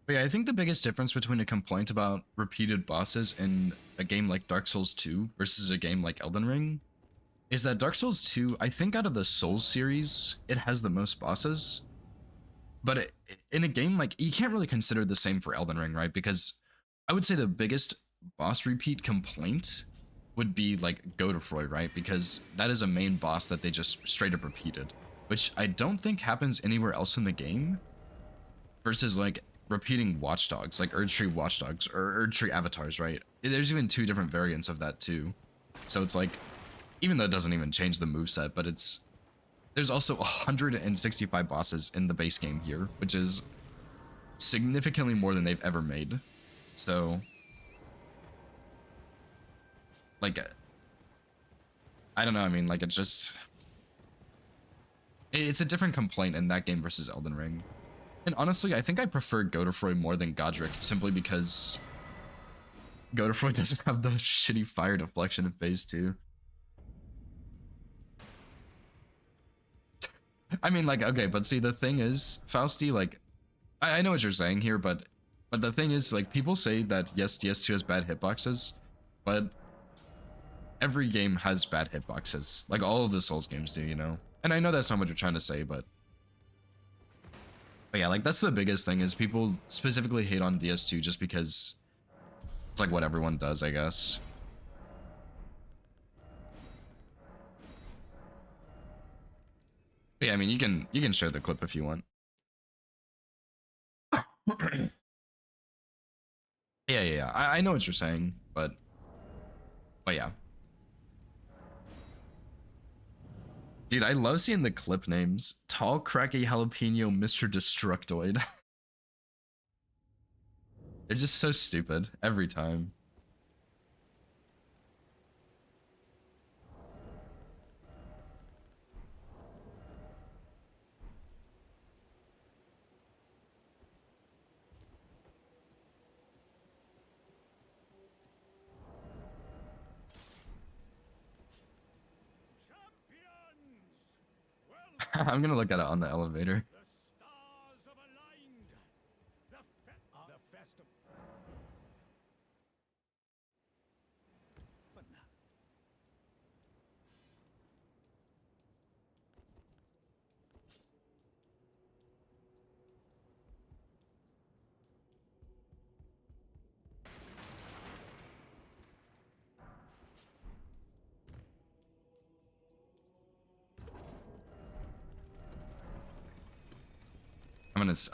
But yeah, I think the biggest difference between a complaint about repeated bosses in a game like Dark Souls 2 versus a game like Elden Ring is that Dark Souls 2, I think out of the Souls series, it has the most bosses. But in a game like, you can't really consider the same for Elden Ring, right? Because I would say the biggest boss repeat complaint would be like Godofroy, right? Because that is a main boss that they just straight up repeated, which I don't think happens anywhere else in the game. Versus like repeating watchdogs, like Erdtree watchdogs or Erdtree avatars, right? There's even two different variants of that too. So it's like, even though it doesn't even change the moveset, but there's also 165 bosses in the base game here, which is significantly more than they've ever made. So, like, I don't know, I mean, like, it's a different complaint in that game versus Elden Ring. And honestly, I think I prefer Godofroy more than Godric, simply because Godofroy doesn't have the shitty fire deflection in phase 2. I mean, like, okay, but see, the thing is, Fausti, like, I know what you're saying here, but the thing is, like, people say that yes, DS2 has bad hitboxes, but every game has bad hitboxes. Like, all of the Souls games do, you know? And I know that's not what you're trying to say, but yeah, like, that's the biggest thing, is people specifically hate on DS2 just because it's like what everyone does, I guess. But yeah, I mean, you can share the clip if you want. Yeah. I know what you're saying, but yeah. Dude, I love seeing the clip names. Tall, cracky jalapeno, Mr. Destructoid. They're just so stupid every time. I'm gonna look at it on the elevator. The stars have aligned. The festival. But now,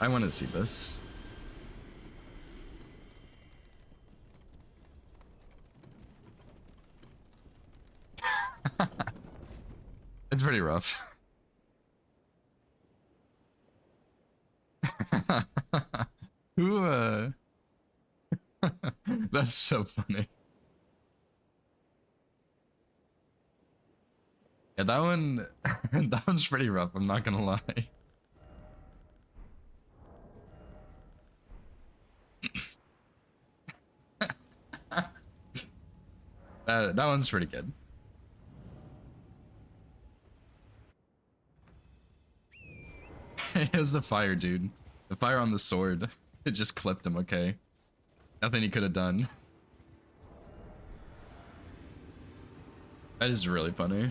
I want to see this. It's pretty rough. Who That's so funny. Yeah, that one that one's pretty rough, I'm not gonna lie. That one's pretty good. It was the fire, dude. The fire on the sword. It just clipped him, okay. Nothing he could have done. That is really funny.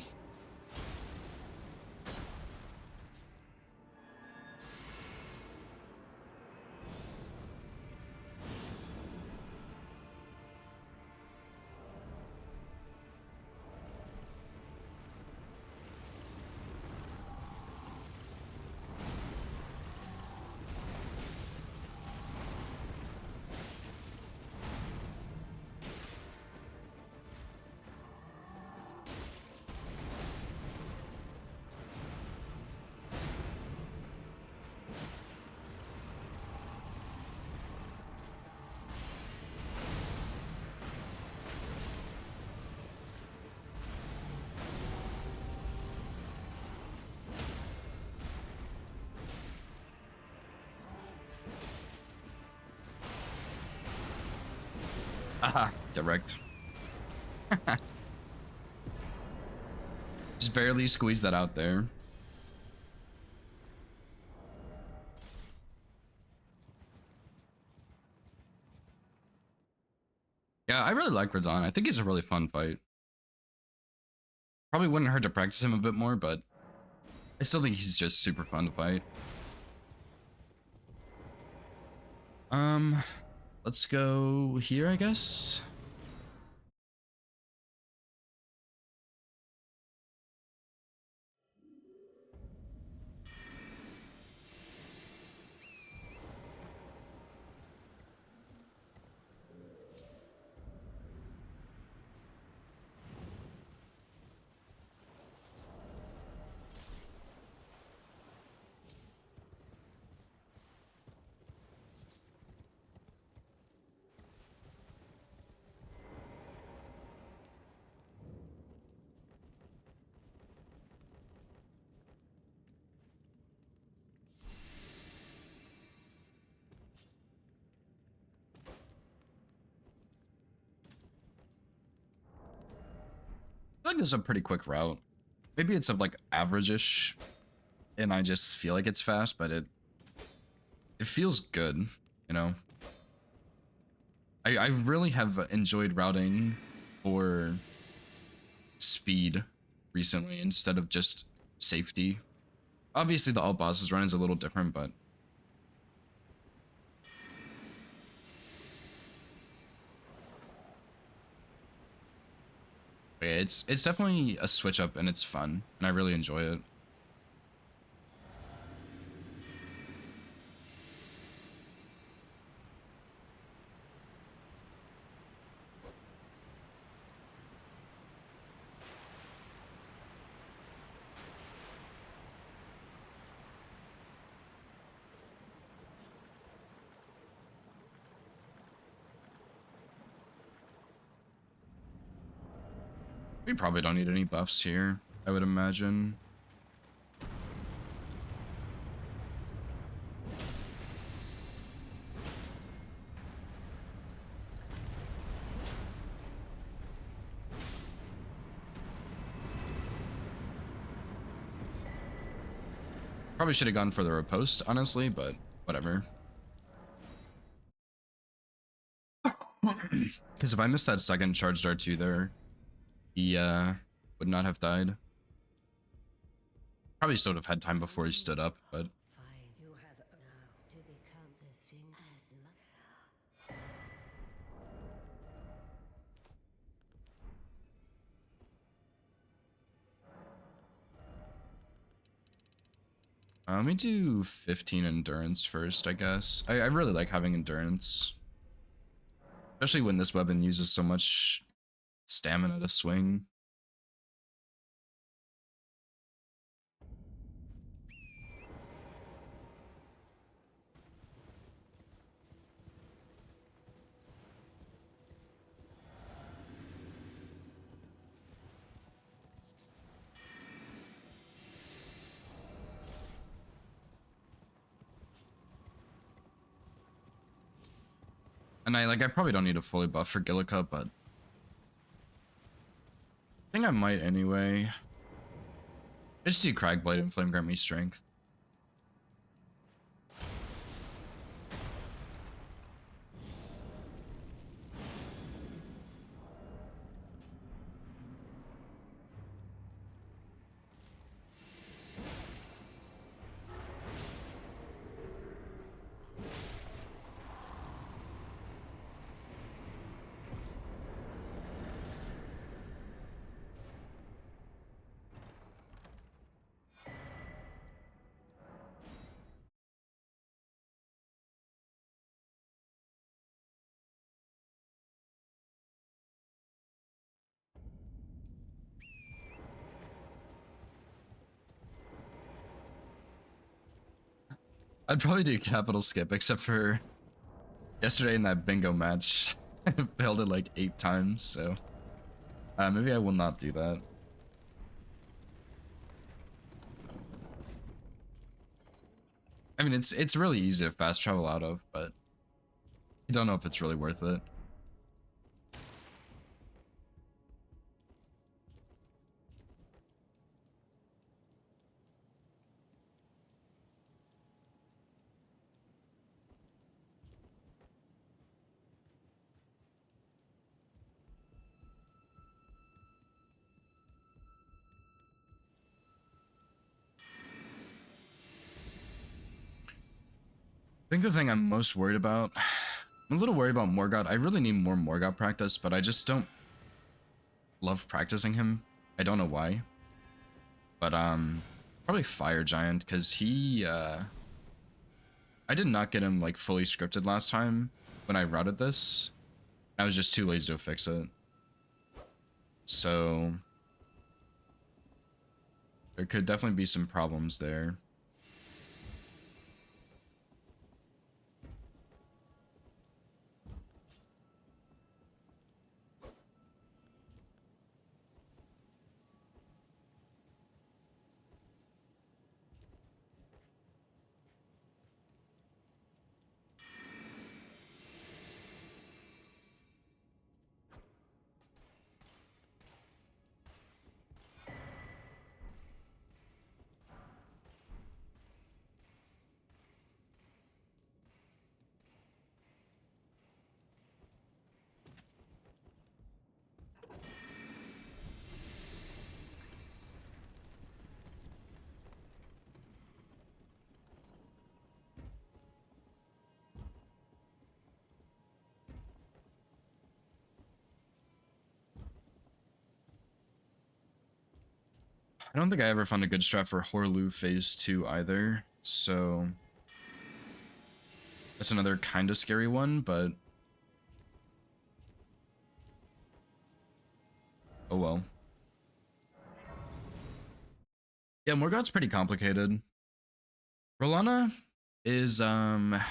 Aha, direct. Just barely squeeze that out there. Yeah, I really like Radon. I think he's a really fun fight. Probably wouldn't hurt to practice him a bit more, but I still think he's just super fun to fight. Let's go here, I guess. I feel like this is a pretty quick route. Maybe it's of like average-ish, and I just feel like it's fast, but it feels good, you know. I really have enjoyed routing for speed recently instead of just safety. Obviously, the all bosses run is a little different, but yeah, it's definitely a switch up and it's fun, and I really enjoy it. We probably don't need any buffs here, I would imagine. Probably should have gone for the riposte, honestly, but whatever. Because if I missed that second charged R2 there, he would not have died. Probably still would have had time before he stood up, but Fine, you have now to become the thing as much. let me do 15 endurance first, I guess. I really like having endurance, especially when this weapon uses so much stamina to swing. And I probably don't need a fully buff for Gillica, but I think I might anyway. I just do Cragblade and Flame grant me strength. I'd probably do capital skip, except for yesterday in that bingo match. I failed it like 8 times, so maybe I will not do that. I mean, it's really easy to fast travel out of, but I don't know if it's really worth it. I think the thing I'm most worried about, I'm a little worried about Morgott. I really need more Morgott practice, but I just don't love practicing him. I don't know why. But probably Fire Giant, because he I did not get him like fully scripted last time when I routed this. I was just too lazy to fix it. So there could definitely be some problems there. I don't think I ever found a good strat for Horlu phase 2 either, so that's another kind of scary one, but oh well. Yeah, Morgott's pretty complicated. Rolana is hard,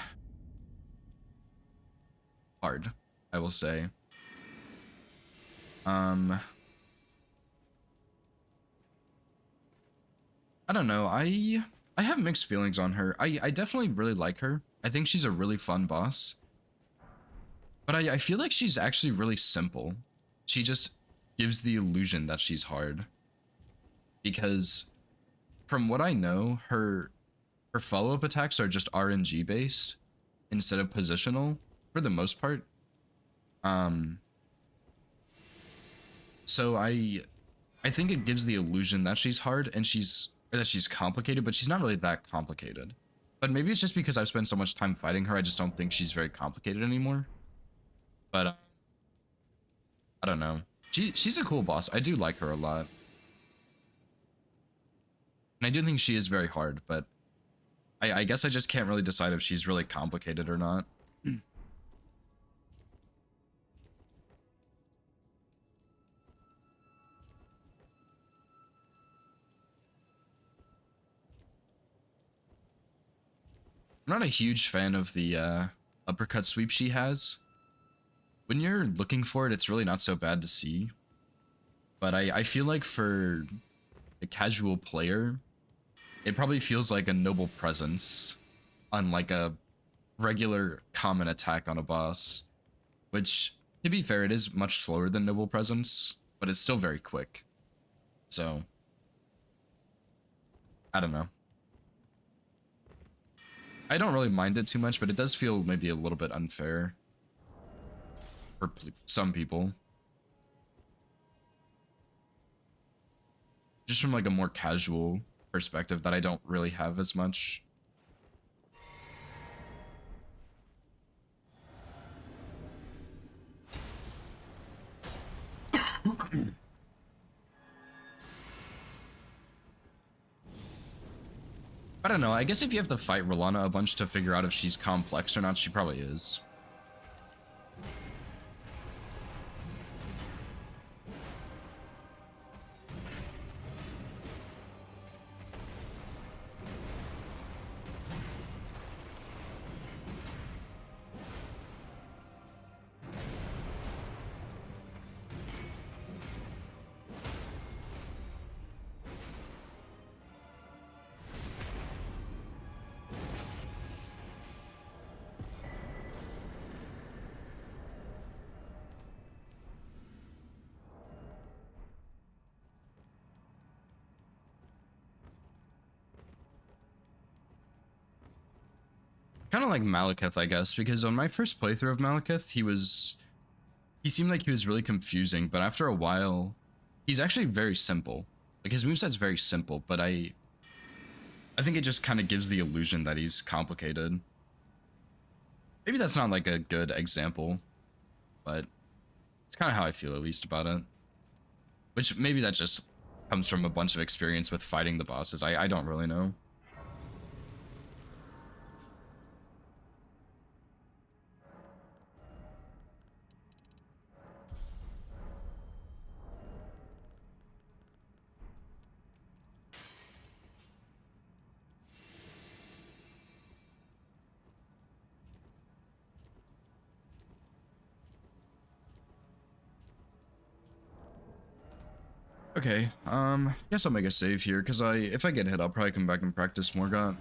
I will say. I don't know. I have mixed feelings on her. I definitely really like her. I think she's a really fun boss. But I feel like she's actually really simple. She just gives the illusion that she's hard. Because from what I know, her her follow-up attacks are just RNG based instead of positional for the most part. So I think it gives the illusion that she's hard and that she's complicated, but she's not really that complicated. But maybe it's just because I've spent so much time fighting her, I just don't think she's very complicated anymore. But I don't know. She's a cool boss. I do like her a lot. And I do think she is very hard, but I guess I just can't really decide if she's really complicated or not. I'm not a huge fan of the uppercut sweep she has. When you're looking for it, it's really not so bad to see. But I feel like for a casual player, it probably feels like a noble presence on like a regular common attack on a boss. Which, to be fair, it is much slower than noble presence, but it's still very quick. So, I don't know. I don't really mind it too much, but it does feel maybe a little bit unfair for some people. Just from like a more casual perspective that I don't really have as much. I don't know, I guess if you have to fight Rolana a bunch to figure out if she's complex or not, she probably is. Kind of like Malekith, I guess, because on my first playthrough of Malekith, he seemed like he was really confusing, but after a while, he's actually very simple. Like his moveset's very simple, but I think it just kind of gives the illusion that he's complicated. Maybe that's not like a good example, but it's kind of how I feel at least about it. Which maybe that just comes from a bunch of experience with fighting the bosses. I don't really know. Okay, guess I'll make a save here, because if I get hit, I'll probably come back and practice Morgott.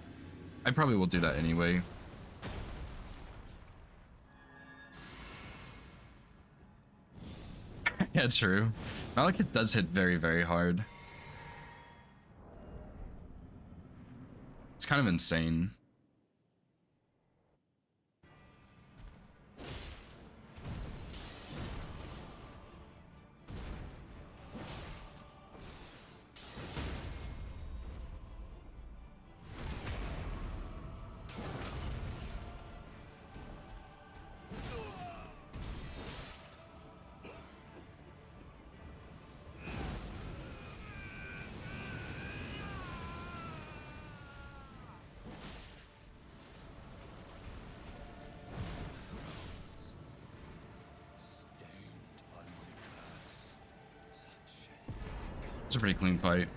I probably will do that anyway. Yeah, it's true. Malekith does hit very, very hard. It's kind of insane. It's a pretty clean fight.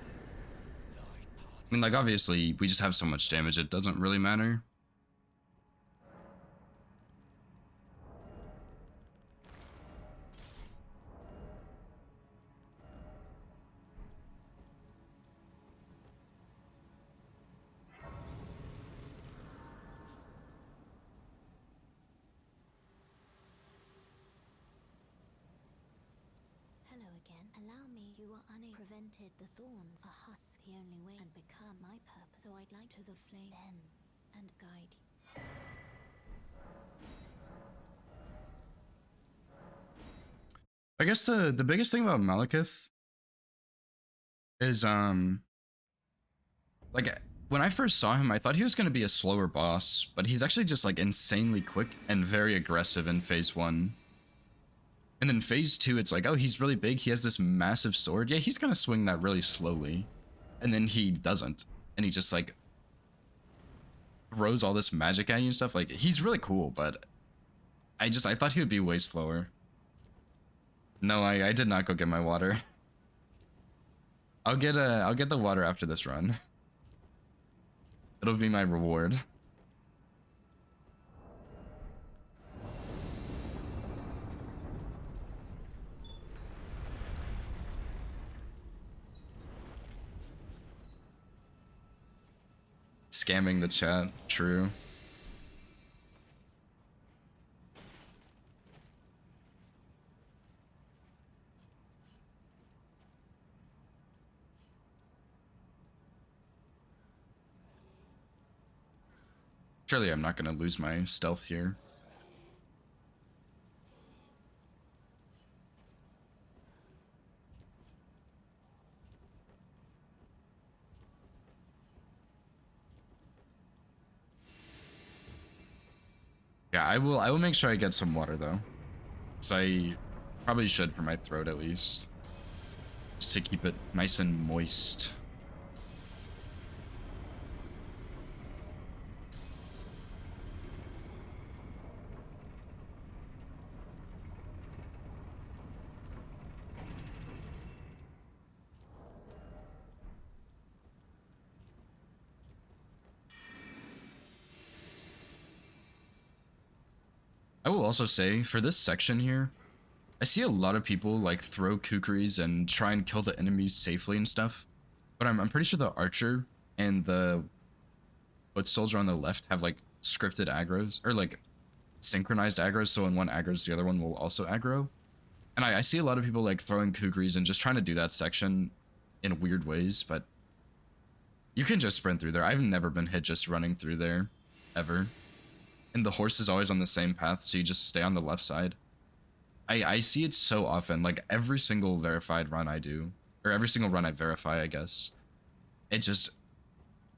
I mean, like, obviously, we just have so much damage, it doesn't really matter. Hello again. Allow me. You are prevented the thorns. A husk, the only way, and become my purpose. So I'd like to the flame then, and guide you. I guess the biggest thing about Malekith is like when I first saw him, I thought he was going to be a slower boss, but he's actually just like insanely quick and very aggressive in phase 1. And then phase 2, it's like, oh, he's really big, he has this massive sword. Yeah, he's going to swing that really slowly. And then he doesn't. And he just like throws all this magic at you and stuff. Like, he's really cool, but I thought he would be way slower. No, I did not go get my water. I'll get the water after this run. It'll be my reward. Scamming the chat, true. Surely I'm not gonna lose my stealth here. Yeah, I will make sure I get some water though. So I probably should for my throat at least. Just to keep it nice and moist. I will also say, for this section here, I see a lot of people like throw kukris and try and kill the enemies safely and stuff. But I'm pretty sure the archer and the foot soldier on the left have like scripted aggros, or like synchronized aggros, so when one aggro's the other one will also aggro. And I see a lot of people like throwing kukris and just trying to do that section in weird ways, but you can just sprint through there. I've never been hit just running through there, ever. And the horse is always on the same path, so you just stay on the left side. I see it so often, like every single verified run I do, or every single run I verify, I guess. It just,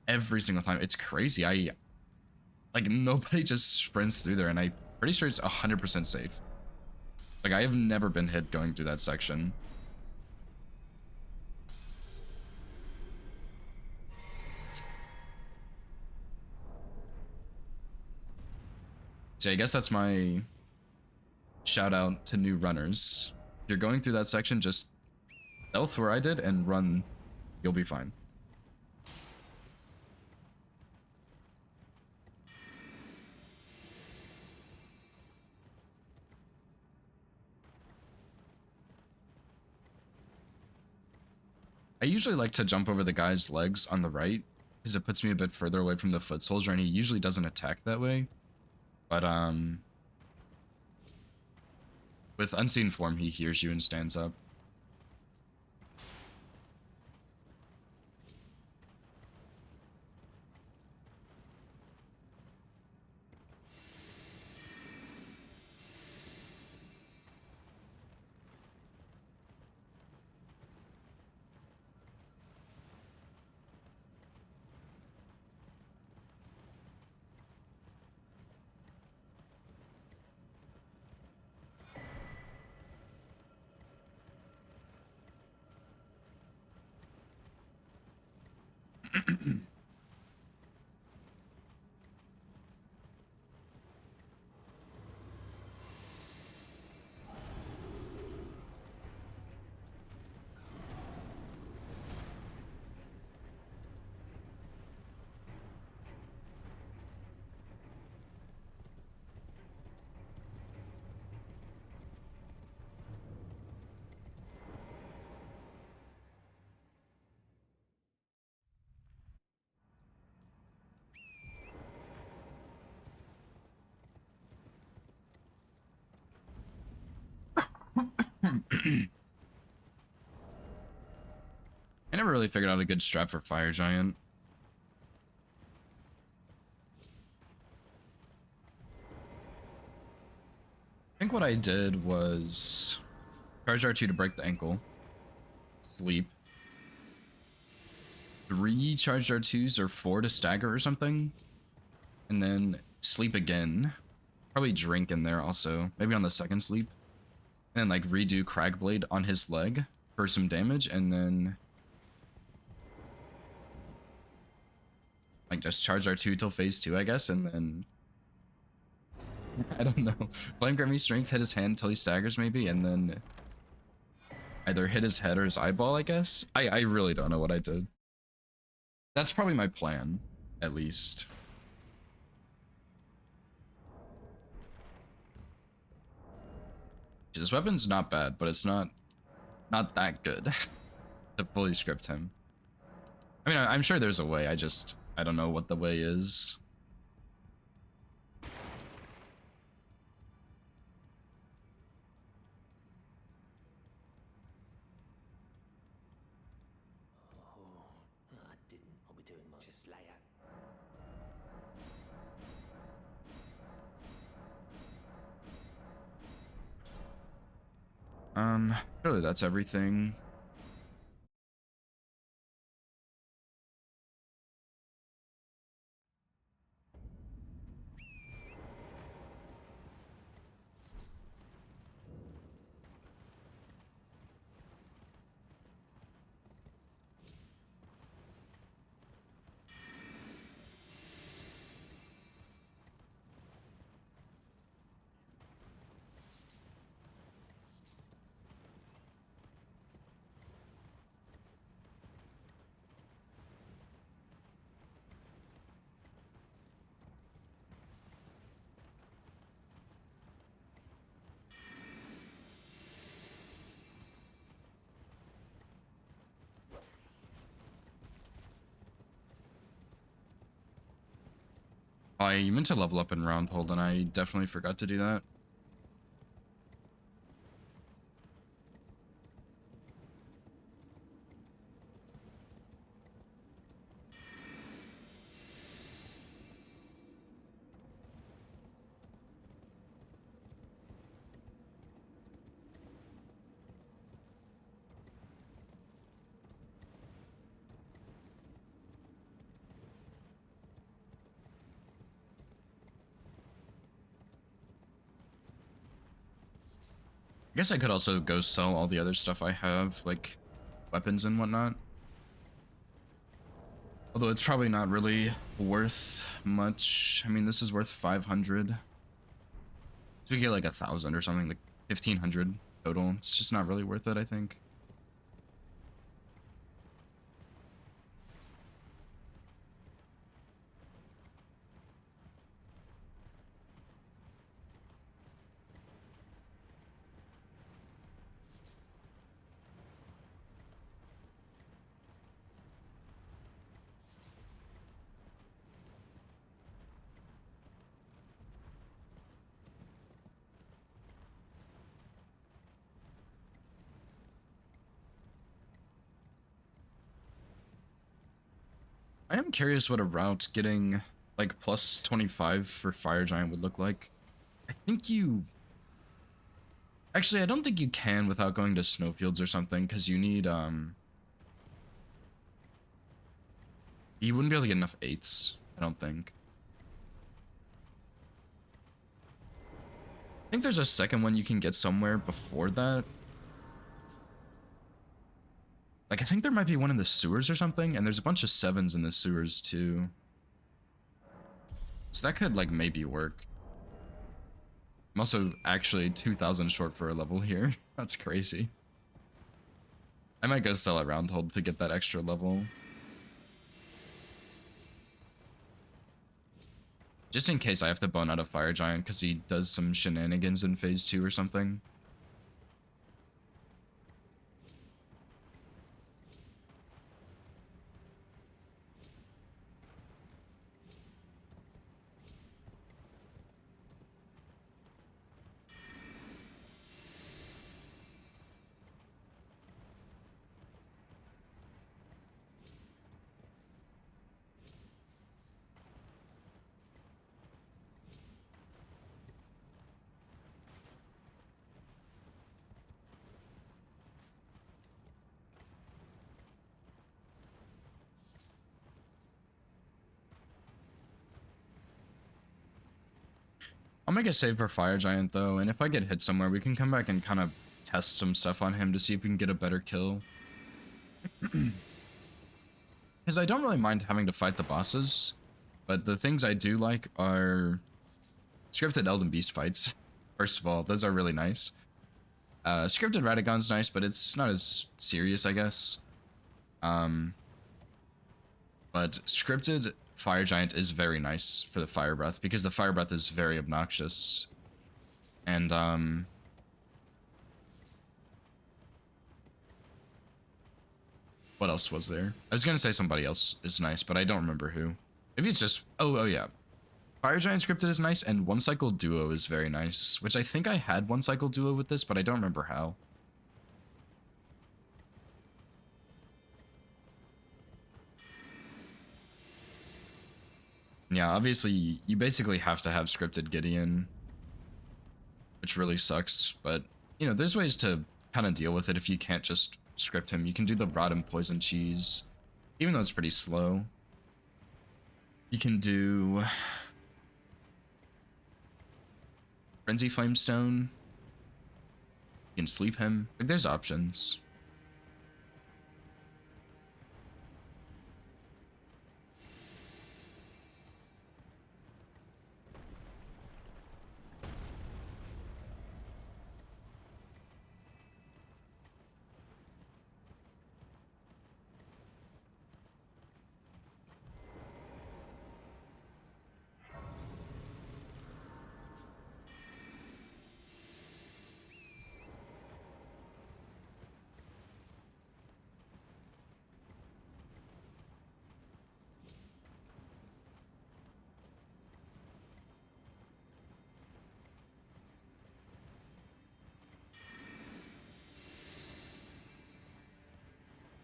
every single time, it's crazy. Like nobody just sprints through there, and I'm pretty sure it's 100% safe. Like I have never been hit going through that section. So I guess that's my shout out to new runners. If you're going through that section, just stealth where I did and run. You'll be fine. I usually like to jump over the guy's legs on the right because it puts me a bit further away from the foot soldier, and he usually doesn't attack that way. But with unseen form, he hears you and stands up. never really figured out a good strat for Fire Giant. I think what I did was charge R2 to break the ankle, sleep, 3 charged R2s or 4 to stagger or something, and then sleep again. Probably drink in there also, maybe on the second sleep, and then like redo Cragblade on his leg for some damage, and then like just charge R2 till phase 2, I guess, and then I don't know. Flame Grimmy Strength, hit his hand till he staggers maybe, and then either hit his head or his eyeball, I guess. I really don't know what I did. That's probably my plan, at least. His weapon's not bad, but it's not that good to fully script him. I mean, I'm sure there's a way, I don't know what the way is. I didn't. I'll be doing much. Just lay out. Really that's everything. I meant to level up in round hold and I definitely forgot to do that. I guess I could also go sell all the other stuff I have, like weapons and whatnot. Although it's probably not really worth much. I mean, this is worth 500. So we get like 1,000 or something, like 1,500 total. It's just not really worth it, I think. I am curious what a route getting like plus 25 for Fire Giant would look like. I think you... Actually, I don't think you can without going to snowfields or something, because you need, you wouldn't be able to get enough 8s, I don't think. I think there's a second one you can get somewhere before that. Like, I think there might be one in the sewers or something, and there's a bunch of 7s in the sewers, too. So that could, like, maybe work. I'm also actually 2,000 short for a level here. That's crazy. I might go sell a round hold to get that extra level. Just in case I have to bone out a Fire Giant because he does some shenanigans in phase 2 or something. make a save for Fire Giant though, and if I get hit somewhere, we can come back and kind of test some stuff on him to see if we can get a better kill. Because I don't really mind having to fight the bosses, but the things I do like are scripted Elden Beast fights. First of all, those are really nice. Scripted Radagon's nice, but it's not as serious, I guess. But scripted Fire Giant is very nice for the Fire Breath, because the Fire Breath is very obnoxious. And, what else was there? I was gonna say somebody else is nice, but I don't remember who. Maybe it's just... Oh yeah. Fire Giant scripted is nice, and One Cycle Duo is very nice, which I think I had One Cycle Duo with this, but I don't remember how. Yeah, obviously, you basically have to have scripted Gideon, which really sucks, but, you know, there's ways to kind of deal with it if you can't just script him. You can do the Rod and Poison Cheese, even though it's pretty slow. You can do Frenzy Flamestone. You can sleep him. Like, there's options.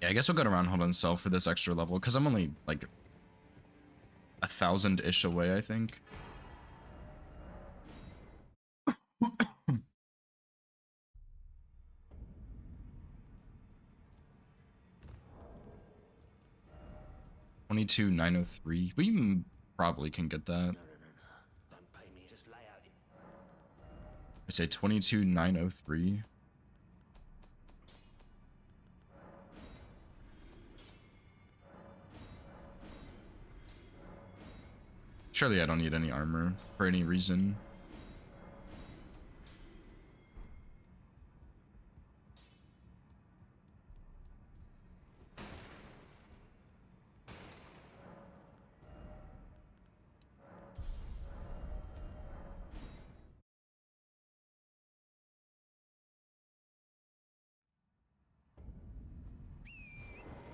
Yeah, I guess we'll go to Roundhold and Self for this extra level, because I'm only, like, 1,000-ish away, I think. $22,903. We probably can get that. No. Don't pay me. Just lay out it. I say 22,903. Surely I don't need any armor for any reason.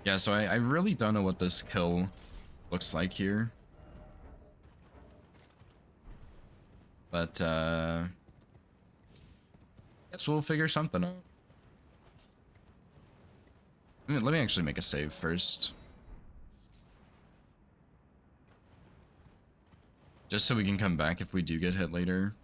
Yeah, so I really don't know what this kill looks like here. But, guess we'll figure something out. Let me actually make a save first. Just so we can come back if we do get hit later.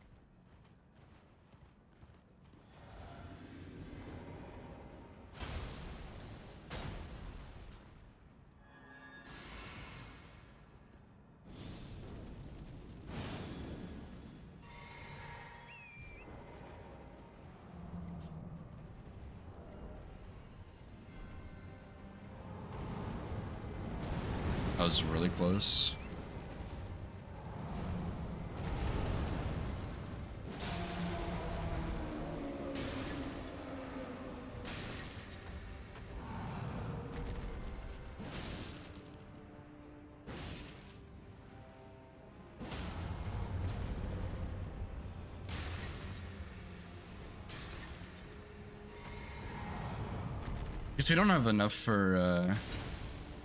That was really close. Guess we don't have enough for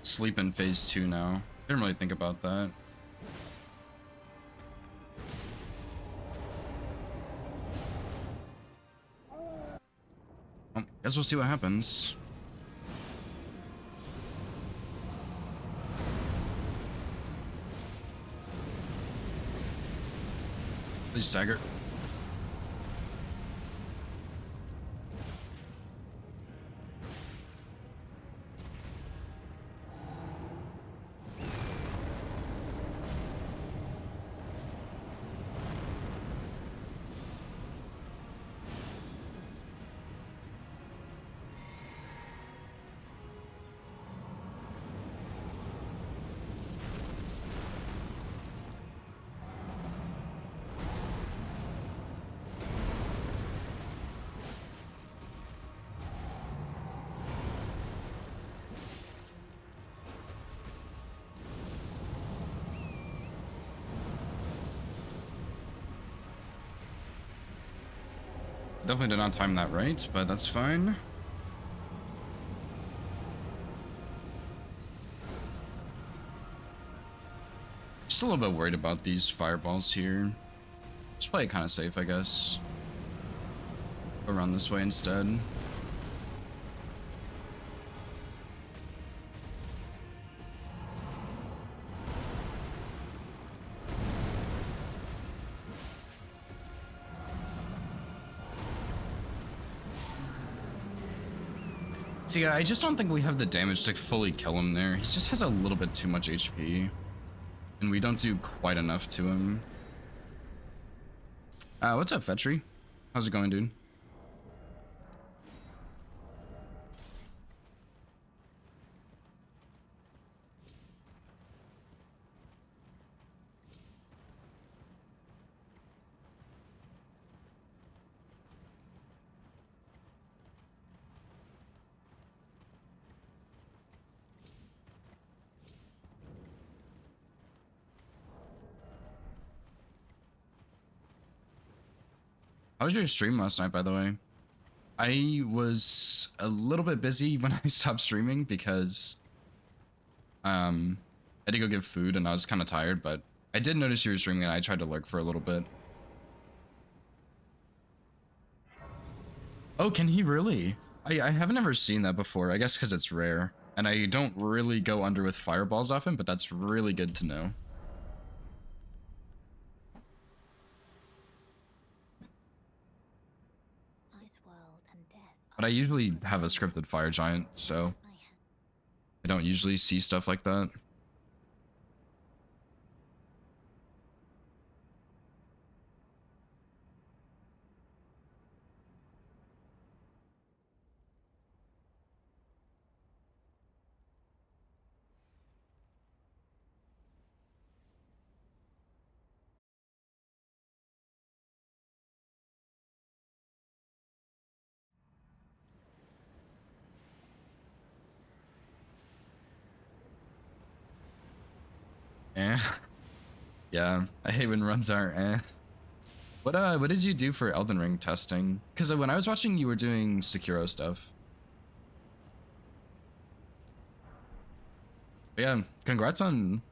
sleep in phase 2 now. Didn't really think about that. Well, guess we'll see what happens. Please stagger. Definitely did not time that right, but that's fine. Just a little bit worried about these fireballs here. Just play it kind of safe, I guess. Go around this way instead. See, I just don't think we have the damage to fully kill him there. He just has a little bit too much HP. And we don't do quite enough to him. What's up, Fetry? How's it going, dude? How was your stream last night, by the way? I was a little bit busy when I stopped streaming because I had to go get food and I was kind of tired, but I did notice you were streaming and I tried to lurk for a little bit. Oh, can he really? I haven't ever seen that before. I guess because it's rare. And I don't really go under with fireballs often, but that's really good to know. But I usually have a scripted fire giant, so I don't usually see stuff like that. Eh. Yeah, I hate when runs are eh. What did you do for Elden Ring testing? Because when I was watching, you were doing Sekiro stuff. But yeah, congrats on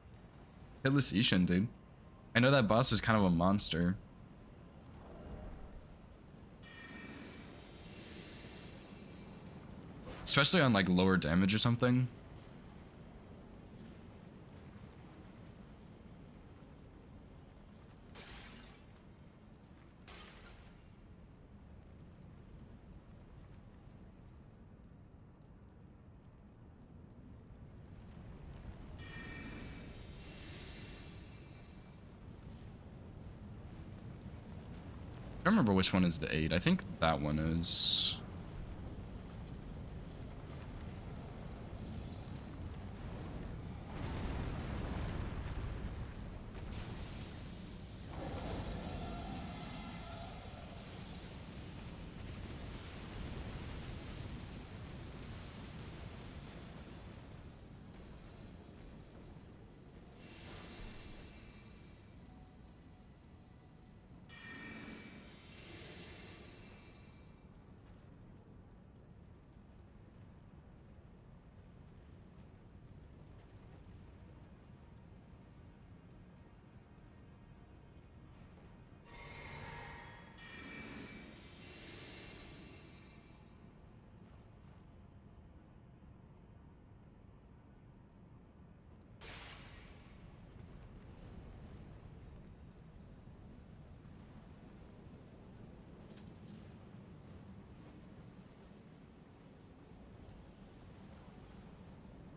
Hitless Ishin, dude. I know that boss is kind of a monster. Especially on like lower damage or something. I don't remember which one is the 8. I think that one is.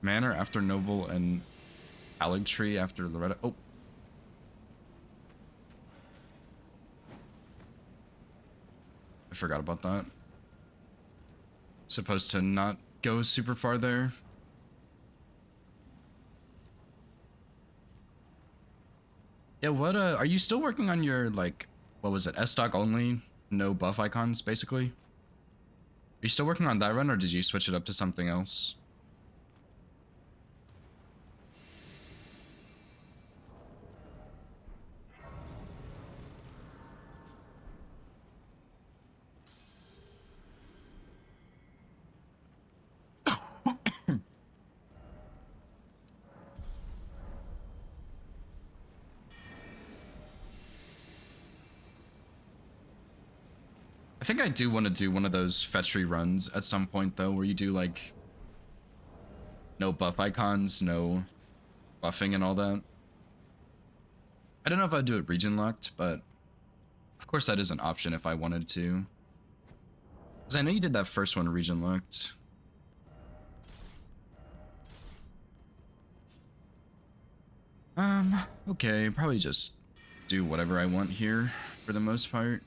Manor after Noble and Alec Tree after Loretta. Oh. I forgot about that. Supposed to not go super far there. Yeah, what are you still working on your like what was it, S-Stock only, no buff icons basically? Are you still working on that run or did you switch it up to something else? I think I do want to do one of those fetch tree runs at some point though, where you do like no buff icons, no buffing and all that. I don't know if I'd do it region locked, but of course that is an option if I wanted to. Because I know you did that first one region locked. Okay, probably just do whatever I want here for the most part.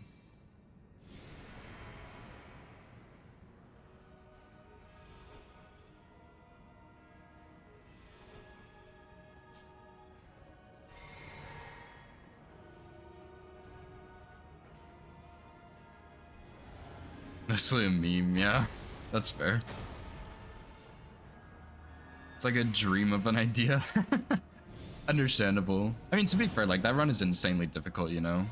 Mostly a meme, yeah. That's fair. It's like a dream of an idea. Understandable. I mean, to be fair, like, that run is insanely difficult, you know?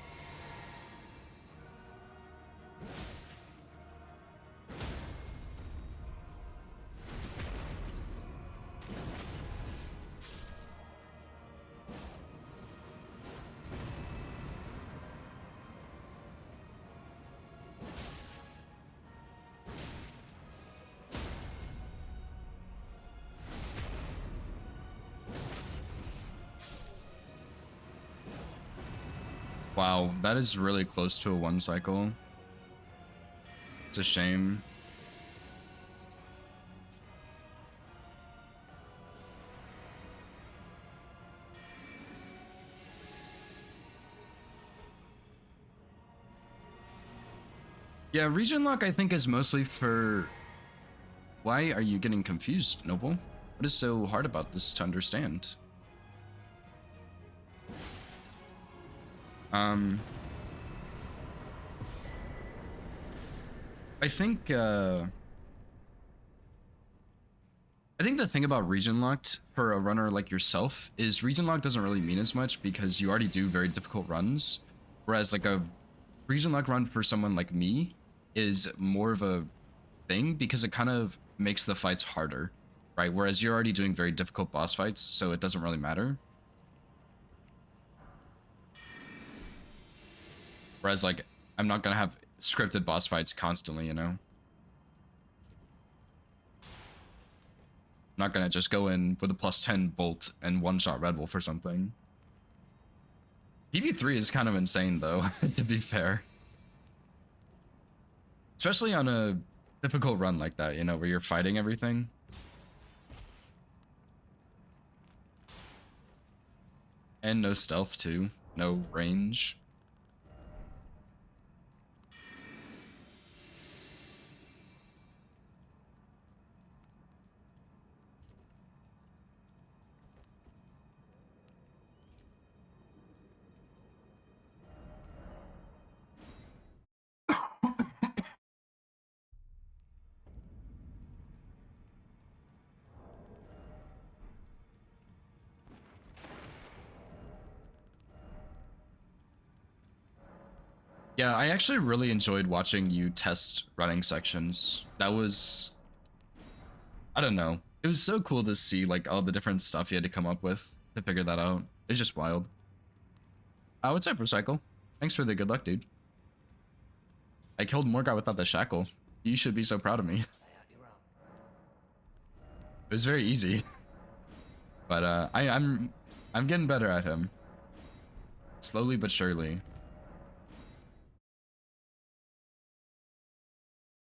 Wow, that is really close to a 1 cycle. It's a shame. Yeah, region lock I think is mostly for... Why are you getting confused, Noble? What is so hard about this to understand? I think the thing about region locked for a runner like yourself is region lock doesn't really mean as much because you already do very difficult runs, whereas like a region lock run for someone like me is more of a thing because it kind of makes the fights harder, right? Whereas you're already doing very difficult boss fights, so it doesn't really matter. Whereas like I'm not gonna have scripted boss fights constantly, you know? I'm not gonna just go in with a +10 bolt and one-shot Red Wolf or something. PB3 is kind of insane though, to be fair. Especially on a difficult run like that, you know, where you're fighting everything. And no stealth too, no range. Yeah, I actually really enjoyed watching you test running sections. That was, I don't know. It was so cool to see like all the different stuff you had to come up with to figure that out. It's just wild. What's up, Recycle? Thanks for the good luck, dude. I killed Morgot without the shackle. You should be so proud of me. It was very easy. But I'm getting better at him. Slowly but surely.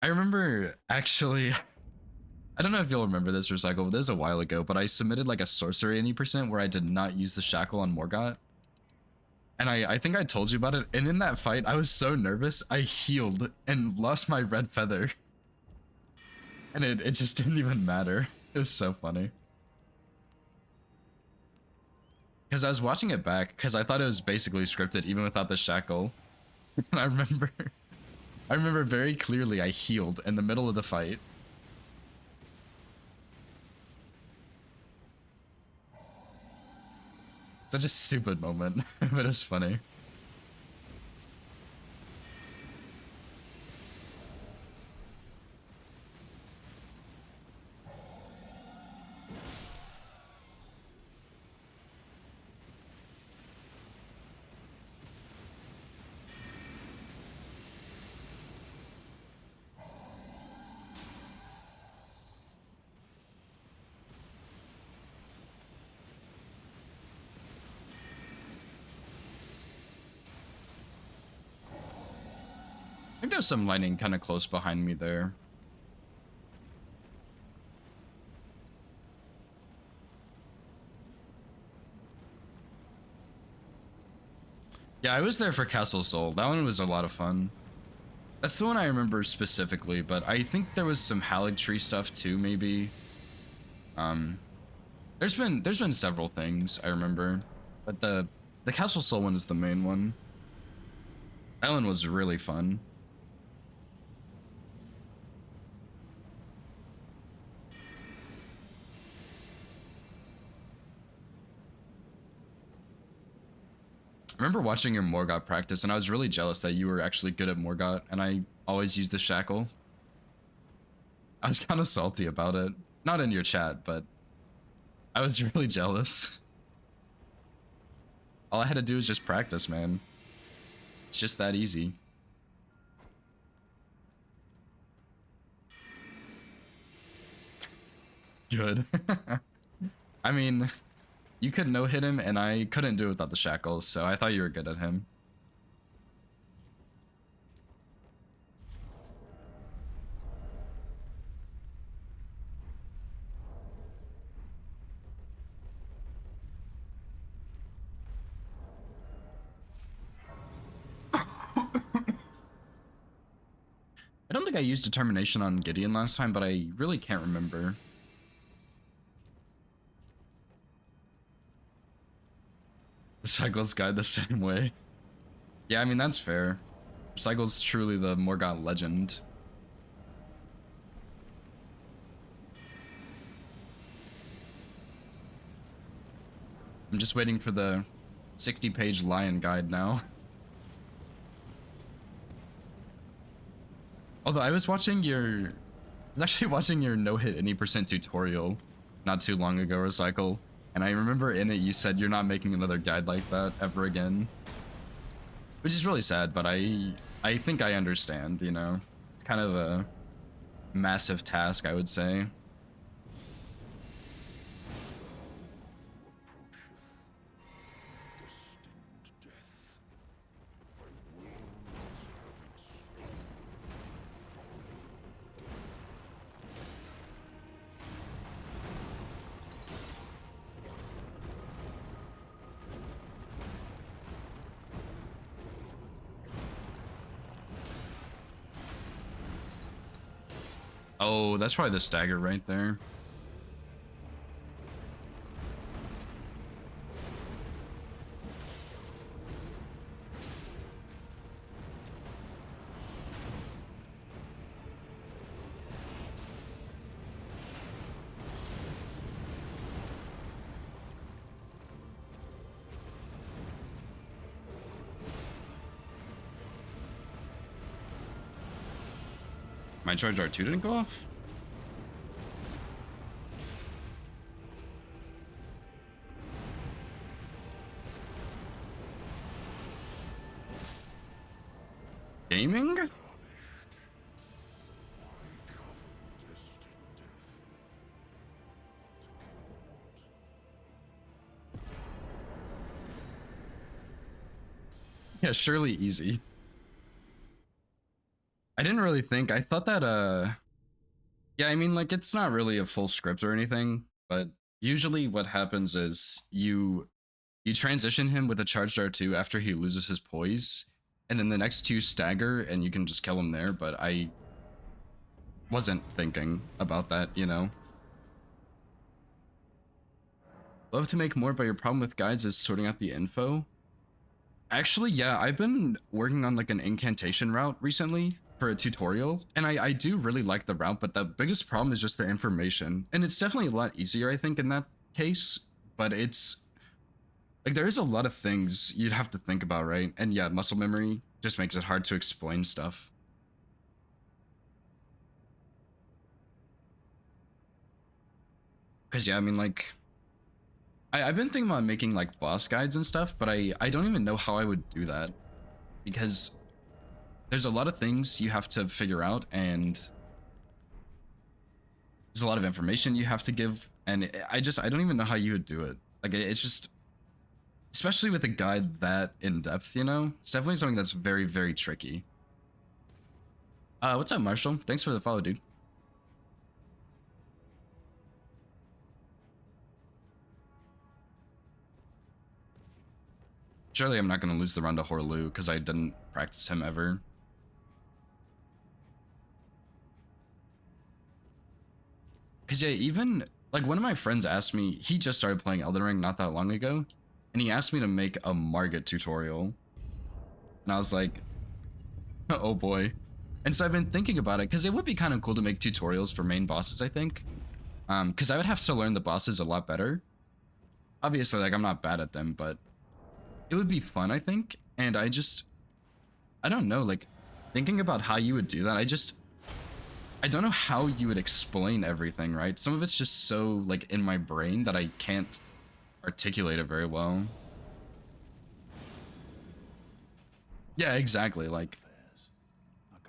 I remember actually I don't know if you'll remember this, Recycle, but this was a while ago, but I submitted like a sorcery any percent where I did not use the shackle on Morgot. And I think I told you about it, and in that fight, I was so nervous, I healed and lost my red feather. And it just didn't even matter. It was so funny. Because I was watching it back, because I thought it was basically scripted even without the shackle. And I remember very clearly I healed in the middle of the fight. Such a stupid moment, but it's funny. think there's some lightning kind of close behind me there. Yeah, I was there for Castle Soul. That one was a lot of fun. That's the one I remember specifically, but I think there was some Halig Tree stuff too, maybe. There's been several things I remember, but the Castle Soul one is the main one. That one was really fun. I remember watching your Morgoth practice, and I was really jealous that you were actually good at Morgoth, and I always used the shackle. I was kind of salty about it. Not in your chat, but I was really jealous. All I had to do was just practice, man. It's just that easy. Good. I mean, you could no-hit him, and I couldn't do it without the shackles, so I thought you were good at him. I don't think I used determination on Gideon last time, but I really can't remember. Recycle's guide the same way. Yeah, I mean, that's fair. Recycle's truly the Morgoth legend. I'm just waiting for the 60-page lion guide now. Although I was actually watching your no-hit any percent tutorial not too long ago, Recycle. And I remember in it you said you're not making another guide like that ever again. Which is really sad, but I think I understand, you know? It's kind of a massive task, I would say. Oh, that's probably the stagger right there. My charge R2 didn't go off? Gaming? Yeah, surely easy. I didn't really think. I thought that yeah, I mean, like, it's not really a full script or anything, but usually what happens is you transition him with a charged R2 after he loses his poise, and then the next two stagger and you can just kill him there, but I wasn't thinking about that, you know. Love to make more, but your problem with guides is sorting out the info. Actually, yeah, I've been working on like an incantation route recently for a tutorial, and I do really like the route, but the biggest problem is just the information. And it's definitely a lot easier, I think, in that case, but it's like there is a lot of things you'd have to think about, right? And yeah, muscle memory just makes it hard to explain stuff. Because yeah, I mean, like, I've been thinking about making like boss guides and stuff, but I don't even know how I would do that, because there's a lot of things you have to figure out, and there's a lot of information you have to give, and I don't even know how you would do it. Like, it's just, especially with a guide that in depth, you know, it's definitely something that's very, very tricky. What's up, Marshall? Thanks for the follow, dude. Surely I'm not going to lose the run to Horlu because I didn't practice him ever. Because yeah, even like one of my friends asked me, he just started playing Elden Ring not that long ago, and he asked me to make a Margit tutorial. And I was like, oh boy. And so I've been thinking about it because it would be kind of cool to make tutorials for main bosses, I think. Because I would have to learn the bosses a lot better. Obviously, like I'm not bad at them, but it would be fun, I think. And I don't know, like thinking about how you would do that, I don't know how you would explain everything, right? Some of it's just so like in my brain that I can't articulate it very well. Yeah, exactly. Like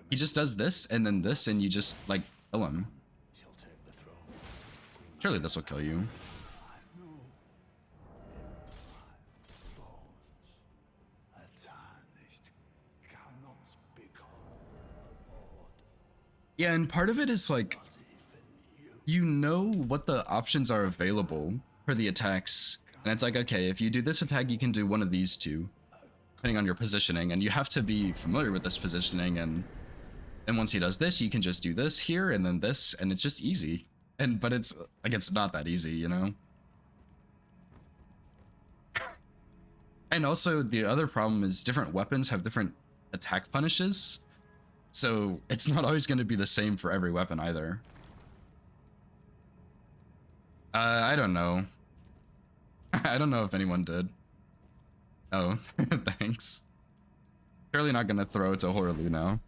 he just does this and then this and you just like kill him. Surely this will kill you. Yeah, and part of it is like, you know what the options are available for the attacks. And it's like, okay, if you do this attack, you can do one of these two, depending on your positioning. And you have to be familiar with this positioning. And once he does this, you can just do this here and then this, and it's just easy. But it's like, it's not that easy, you know? And also the other problem is different weapons have different attack punishes. So it's not always going to be the same for every weapon either. I don't know. I don't know if anyone did. Oh, thanks. Surely not going to throw it to Horlu now.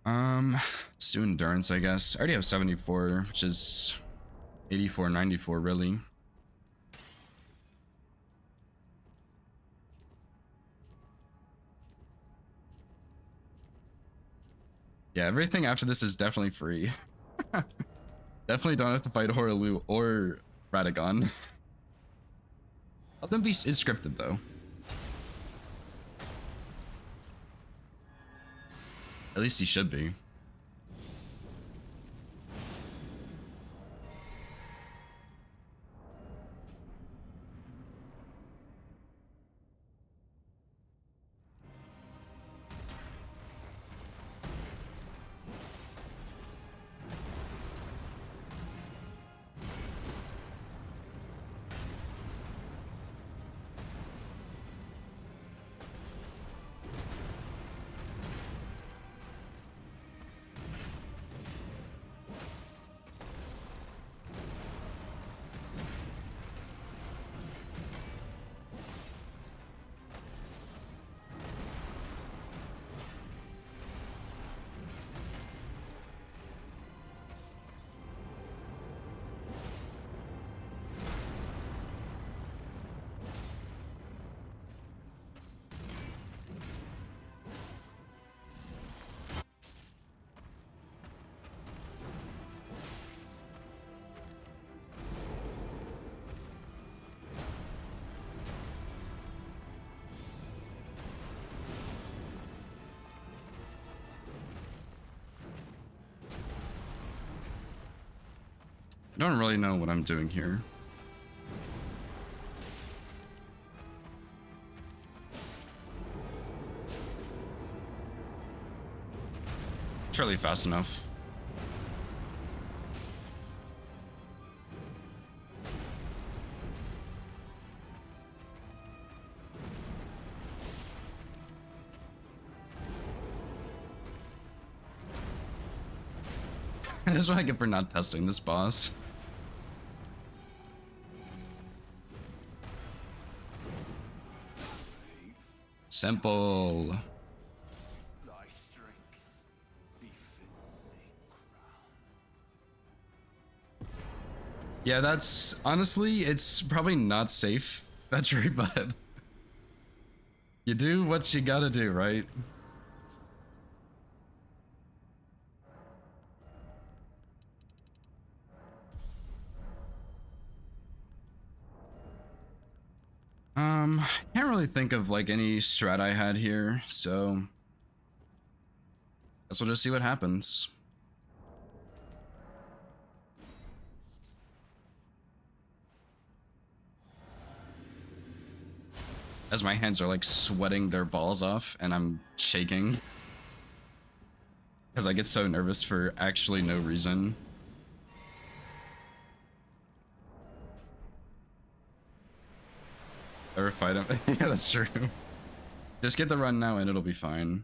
Let's do endurance, I guess. I already have 74, which is 84, 94, really. Yeah, everything after this is definitely free. Definitely don't have to fight Horlu or Radagon. Elden Beast is scripted, though. At least he should be. I don't really know what I'm doing here. Surely fast enough. That's what I get for not testing this boss. Simple. Thy strength befits a crown. Yeah, that's honestly, it's probably not safe. That's right, but you do what you gotta do, right? Can't really think of like any strat I had here, so guess we'll just see what happens. As my hands are like sweating their balls off and I'm shaking. Because I get so nervous for actually no reason. Ever fight him? Yeah, that's true. Just get the run now and it'll be fine.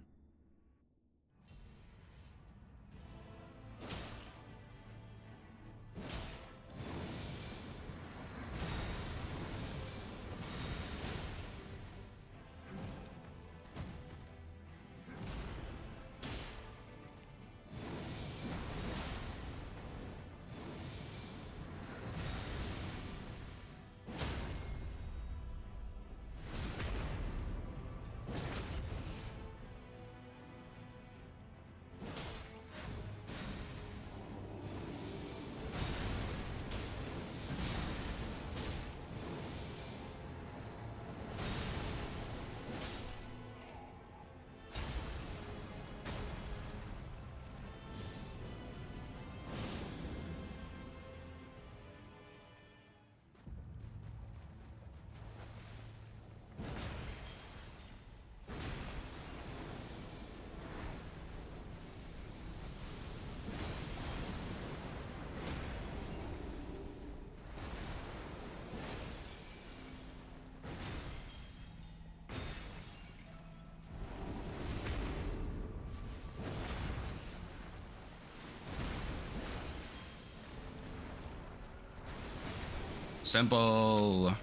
Simple.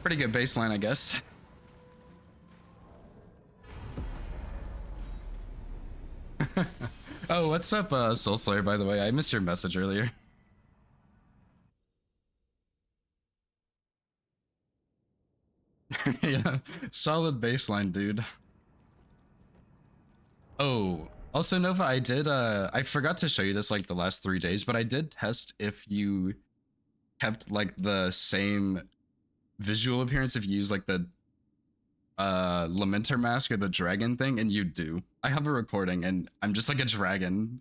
Pretty good baseline, I guess. Oh, what's up, Soul Slayer, by the way? I missed your message earlier. Yeah, solid baseline, dude. Oh, also Nova, I forgot to show you this like the last 3 days, but I did test if you kept like the same visual appearance if you use like the Lamenter mask or the dragon thing, and you do. I have a recording and I'm just like a dragon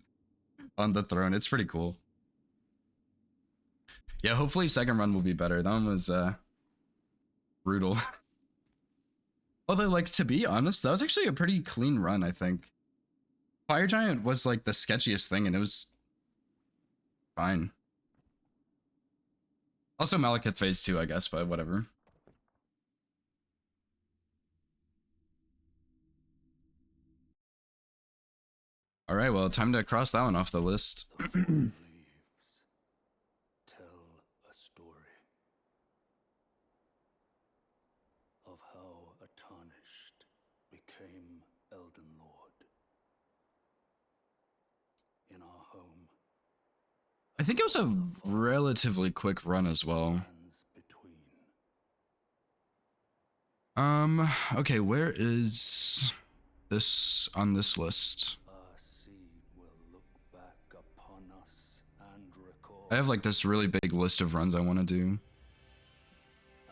on the throne. It's pretty cool. Yeah, hopefully second run will be better. That one was brutal. Although, like, to be honest, that was actually a pretty clean run, I think. Fire Giant was like the sketchiest thing, and it was fine. Also Malekith phase 2, I guess, but whatever. Alright, well, time to cross that one off the list. The fallen leaves tell a story of how a tarnished became Elden Lord. In our home, I think it was a relatively quick run as well. hands between. Okay, where is this on this list? Our seed will look back upon us and recall. I have like this really big list of runs I want to do.